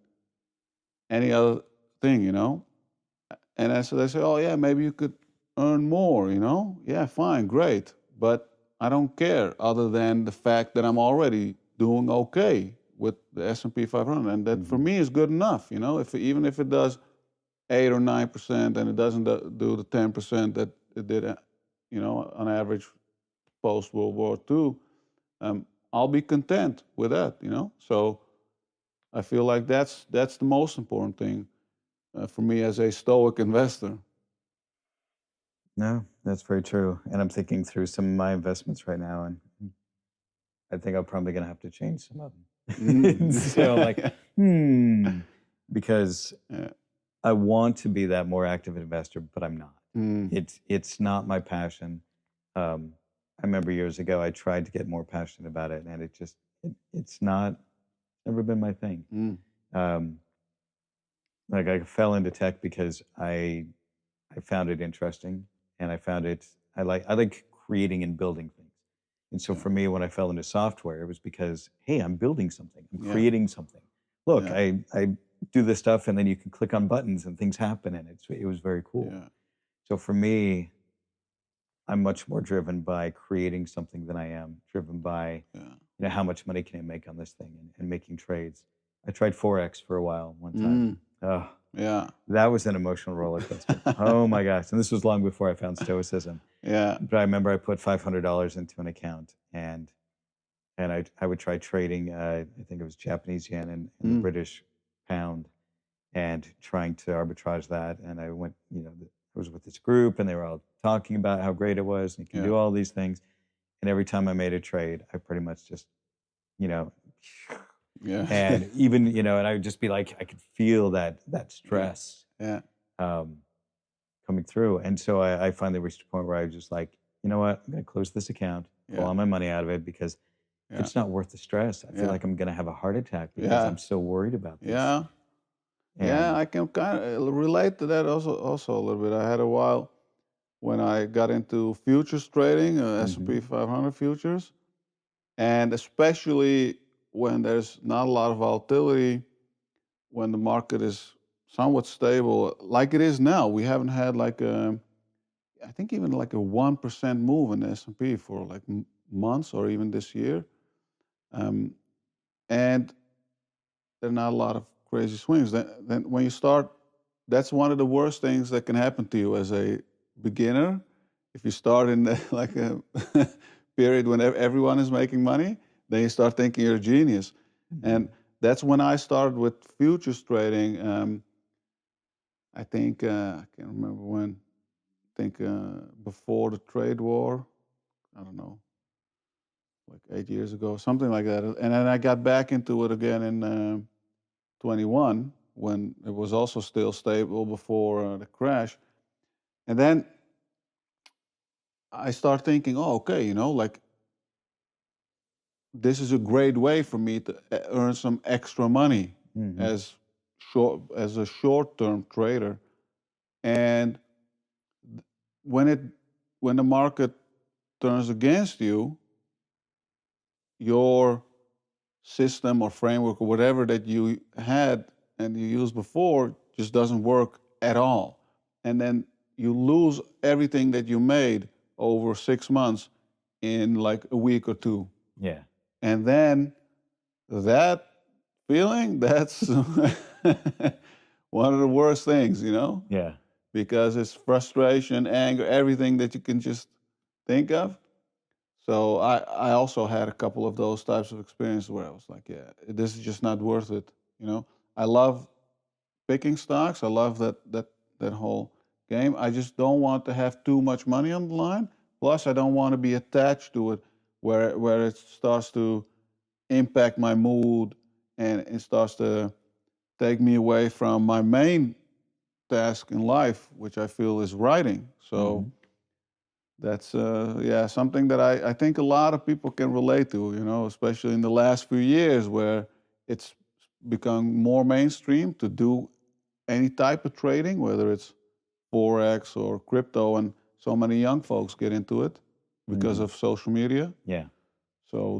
any other thing, you know. And so they say, oh yeah, maybe you could earn more, you know. Yeah, fine, great, but I don't care other than the fact that I'm already doing okay with the S&P 500, and that for Mm-hmm. me is good enough, you know. If even if it does 8 or 9% and it doesn't do the 10% that it did, you know, on average post World War II, I'll be content with that, you know. So I feel like that's the most important thing for me as a stoic investor. No, that's very true. And I'm thinking through some of my investments right now, and I think I'm probably going to have to change some of them. Mm. So I'm like, because Yeah. I want to be that more active investor, but I'm not. Mm. It's not my passion. I remember years ago I tried to get more passionate about it, and it's not never been my thing. Mm. Um, like I fell into tech because I found it interesting, and I found it I like creating and building things. And so Yeah. for me, when I fell into software, it was because, hey, I'm building something. I'm Yeah. creating something. Look, Yeah. I do this stuff, and then you can click on buttons and things happen, and it was very cool. Yeah. So for me, I'm much more driven by creating something than I am driven by, Yeah. how much money can I make on this thing and making trades. I tried Forex for a while one time. Mm. Oh, Yeah. that was an emotional roller coaster. Oh my gosh. And this was long before I found Stoicism. Yeah. But I remember I put $500 into an account and I would try trading, I think it was Japanese yen and the Mm. British pound and trying to arbitrage that. And I went, I was with this group and they were all talking about how great it was, and you can Yeah. do all these things. And every time I made a trade, I pretty much just, you know, Yeah. and even, and I would just be like, I could feel that Yeah. stress Yeah. um, coming through. And so I finally reached a point where I was just like, you know what, I'm going to close this account, pull Yeah. all my money out of it because Yeah. it's not worth the stress. I feel Yeah. like I'm going to have a heart attack because Yeah. I'm so worried about this. Yeah. Yeah. And I can kind of relate to that also a little bit. I had a while when I got into futures trading, S&P mhm, 500 futures, and especially when there's not a lot of volatility, when the market is somewhat stable, like it is now. We haven't had like I think even like a 1% move in the S&P for like months or even this year. Um, and there are not a lot of crazy swings. Then when you start, that's one of the worst things that can happen to you as a beginner. If you start in like a period when everyone is making money, then you start thinking you're a genius. And mhm, that's when I started with futures trading. I think I can't remember when. I think before the trade war. I don't know, like 8 years ago, something like that. And then I got back into it again in 21 when it was also still stable before the crash. And then I start thinking, oh, okay, like this is a great way for me to earn some extra money mhm, as a short-term trader. And when it when the market turns against you, your system or framework or whatever that you had and you used before just doesn't work at all. And then you lose everything that you made over 6 months in like a week or two. yeah, And then that feeling, that's one of the worst things, yeah, because it's frustration, anger, everything that you can just think of. So I also had a couple of those types of experiences where I was like, yeah, this is just not worth it. I love picking stocks. I love that whole game. I just don't want to have too much money on the line. Plus, I don't want to be attached to it, where it starts to impact my mood and it starts to take me away from my main task in life, which I feel is writing. So mhm, that's yeah, something that I think a lot of people can relate to, especially in the last few years where it's become more mainstream to do any type of trading, whether it's Forex or crypto, and so many young folks get into it because mhm, of social media. yeah. So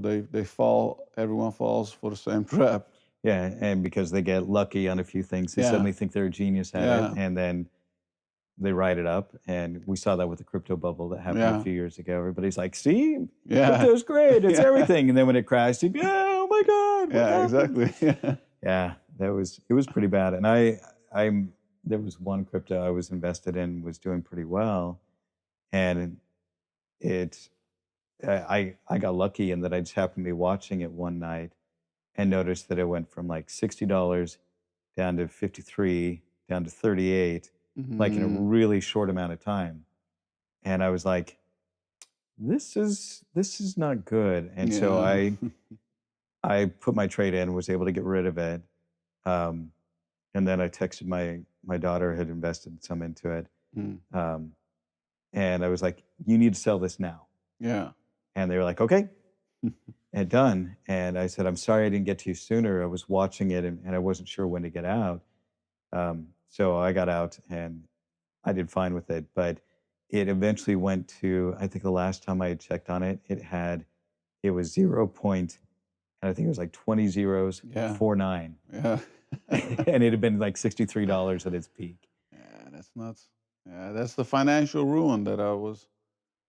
everyone falls for the same trap. Yeah, and because they get lucky on a few things, they Yeah, suddenly think they're a genius at it, yeah, and then they write it up. And we saw that with the crypto bubble that happened a yeah, few years ago. Everybody's like, "See, yeah, crypto's great, it's yeah, everything." And then when it crashed, you'd be, "Oh my God, what yeah, happened?" exactly. Yeah, Yeah, it was pretty bad. And I'm there was one crypto I was invested in was doing pretty well, and it I got lucky in that I just happened to be watching it one night and noticed that it went from like $60 down to 53, down to 38, like in a hmm, really short amount of time. And I was like, this is not good. And so yeah, I put my trade in, was able to get rid of it. Um, and then I texted my daughter had invested some into it. mm, Um, and I was like, you need to sell this now. yeah, And they were like, okay, and done. And I said, I'm sorry I didn't get to you sooner. I was watching it and I wasn't sure when to get out. So I got out and I did fine with it. But it eventually went to, I think the last time I had checked on it, it was 0 point, and I think it was like 20 zeros, yeah, 49. yeah. And it had been like $63 at its peak. Yeah, that's nuts. Yeah, that's the financial ruin that I was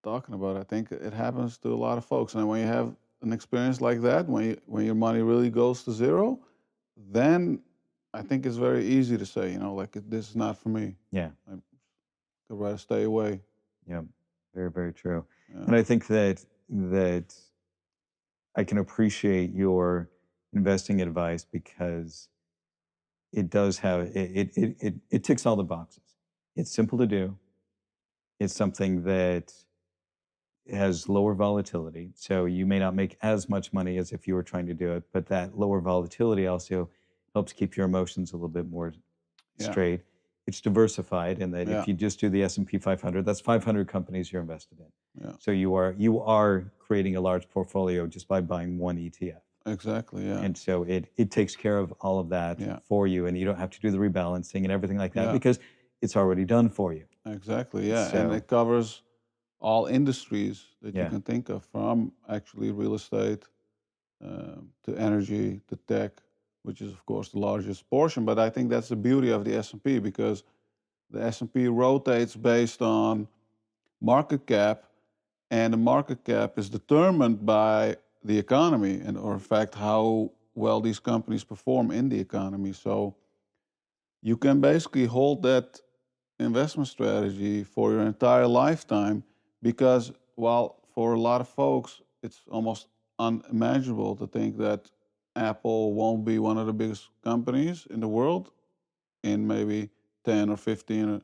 talking about. I think it happens to a lot of folks. And when you have an experience like that, when your money really goes to zero, then I think it's very easy to say, like this is not for me. Yeah. I could rather stay away. Yeah. Very, very true. Yeah, And I think that I can appreciate your investing advice because it does have it ticks all the boxes. It's simple to do. is something that has lower volatility. So you may not make as much money as if you were trying to do it, but that lower volatility also helps keep your emotions a little bit more Yeah. straight. It's diversified in that Yeah. if you just do the S&P 500, that's 500 companies you're invested in. Yeah. So you are creating a large portfolio just by buying one ETF. Exactly. Yeah. And so it takes care of all of that Yeah. for you, and you don't have to do the rebalancing and everything like that Yeah. because it's already done for you. Exactly. Yeah. And So it covers all industries that you yeah, can think of, from actually real estate to energy to tech, which is of course the largest portion. But I think that's the beauty of the S&P, because the S&P rotates based on market cap, and the market cap is determined by the economy, and or in fact how well these companies perform in the economy. So you can basically hold that investment strategy for your entire lifetime, because while for a lot of folks it's almost unimaginable to think that Apple won't be one of the biggest companies in the world in maybe 10 or 15 or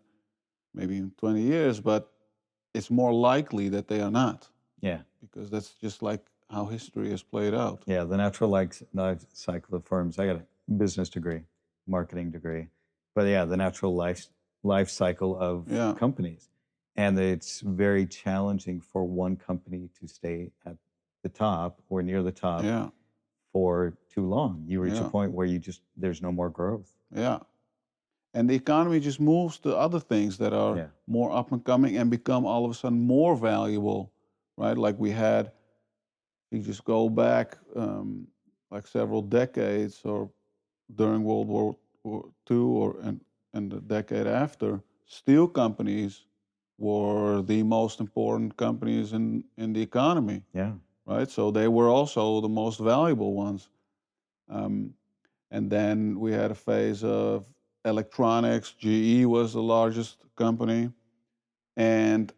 maybe even 20 years, but it's more likely that they are not, yeah, because that's just like how history has played out. yeah. The natural life cycle of firms. I got a business degree, marketing degree, but yeah, the natural life cycle of Yeah, companies, and it's very challenging for one company to stay at the top or near the top yeah, for too long. You reach a yeah, point where there's no more growth. yeah. And the economy just moves to other things that are Yeah, more up and coming and become all of a sudden more valuable, right? Like we had, you just go back like several decades, or during World War II, and the decade after, steel companies were the most important companies in the economy, yeah, right? So they were also the most valuable ones. Um, and then we had a phase of electronics. GE was the largest company. And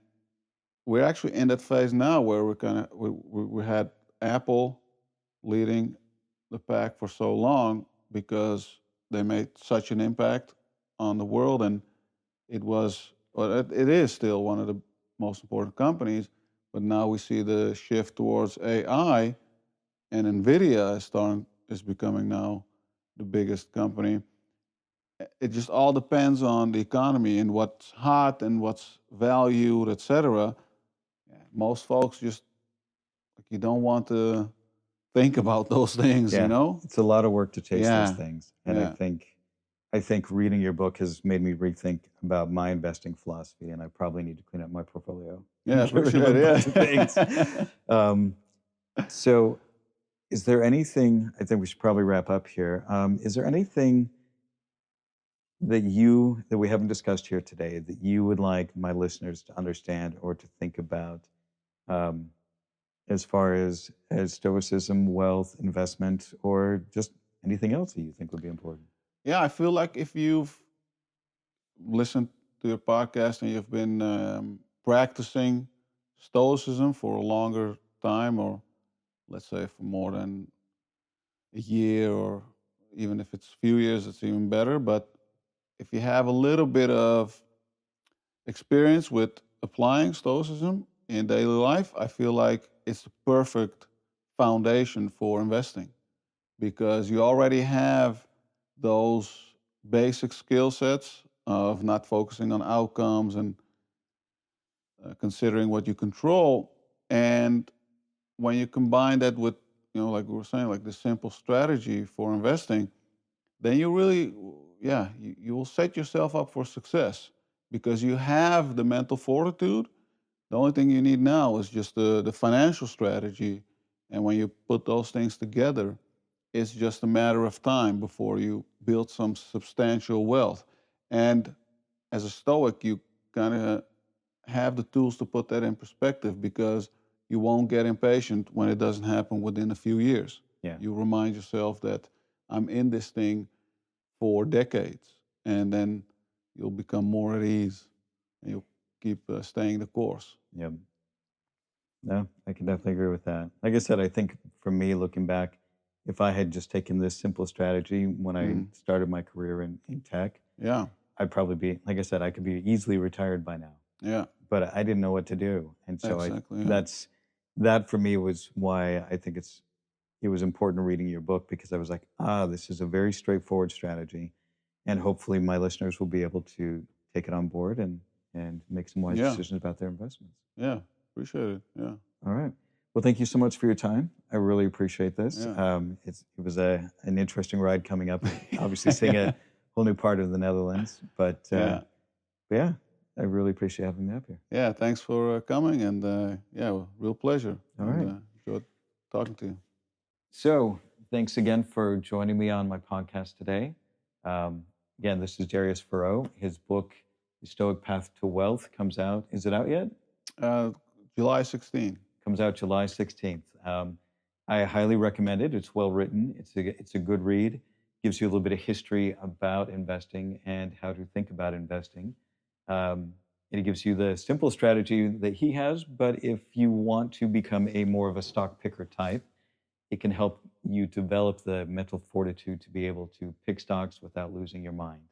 we're actually in that phase now where we had Apple leading the pack for so long because they made such an impact on the world, and it is still one of the most important companies. But now we see the shift towards AI, and Nvidia is becoming now the biggest company. It just all depends on the economy and what's hot and what's valued, etc. Most folks just, like, you don't want to think about those things, you yeah. know? It's a lot of work to chase those Yeah, things, and yeah, I think reading your book has made me rethink about my investing philosophy, and I probably need to clean up my portfolio yeah, and get for rid of sure, a bunch of things. yeah. Um, so, is there anything? I think we should probably wrap up here. Is there anything that we haven't discussed here today that you would like my listeners to understand or to think about, um, as far as stoicism, wealth, investment, or just anything else that you think would be important? Yeah, I feel like if you've listened to your podcast and you've been practicing Stoicism for a longer time, or let's say for more than a year, or even if it's a few years, it's even better. But if you have a little bit of experience with applying Stoicism in daily life, I feel like it's the perfect foundation for investing, because you already have those basic skill sets of not focusing on outcomes and considering what you control. And when you combine that with, like we were saying, like the simple strategy for investing, then you really, yeah, you will set yourself up for success, because you have the mental fortitude. The only thing you need now is just the financial strategy. And when you put those things together, it's just a matter of time before you build some substantial wealth. And as a Stoic, you kind of have the tools to put that in perspective, because you won't get impatient when it doesn't happen within a few years. Yeah. You remind yourself that I'm in this thing for decades, and then you'll become more at ease, and you'll keep staying the course. Yep. No, I can definitely agree with that. Like I said, I think for me, looking back, if I had just taken this simple strategy when I Mhm. started my career in tech, Yeah, I'd probably be, like I said, I could be easily retired by now. yeah, but I didn't know what to do. And so Exactly. Yeah. that for me was why I think it was important reading your book, because I was like, this is a very straightforward strategy, and hopefully my listeners will be able to take it on board and make some wise Yeah. decisions about their investments. Yeah. Appreciate it. Yeah. All right. Well, thank you so much for your time. I really appreciate this. Yeah. It was an interesting ride coming up, obviously seeing a whole new part of the Netherlands, but Yeah. yeah, I really appreciate having me up here. Yeah. Thanks for coming, and yeah, real pleasure. All And right. enjoyed talking to you. So thanks again for joining me on my podcast today. Again, this is Darius Foroux. His book, The Stoic Path to Wealth, comes out. Is it out yet? July 16th. Comes out July 16th. I highly recommend it. It's well written. It's a good read. Gives you a little bit of history about investing and how to think about investing. And it gives you the simple strategy that he has, but if you want to become more of a stock picker type, it can help you develop the mental fortitude to be able to pick stocks without losing your mind.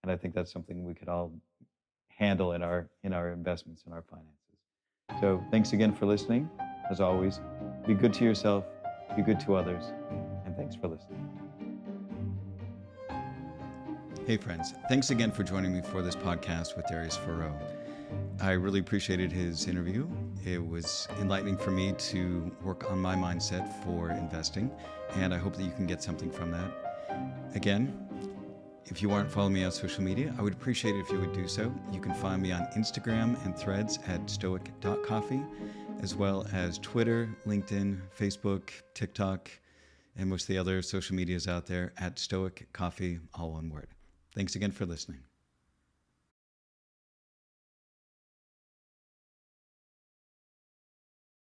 And I think that's something we could all handle in our investments and our finances. So thanks again for listening. As always, be good to yourself, be good to others, and thanks for listening. Hey friends, thanks again for joining me for this podcast with Darius Foroux. I really appreciated his interview. It was enlightening for me to work on my mindset for investing, and I hope that you can get something from that. Again, if you aren't following me on social media, I would appreciate it if you would do so. You can find me on Instagram and Threads at stoic.coffee, as well as Twitter, LinkedIn, Facebook, TikTok, and most of the other social medias out there at Stoic Coffee, all one word. Thanks again for listening.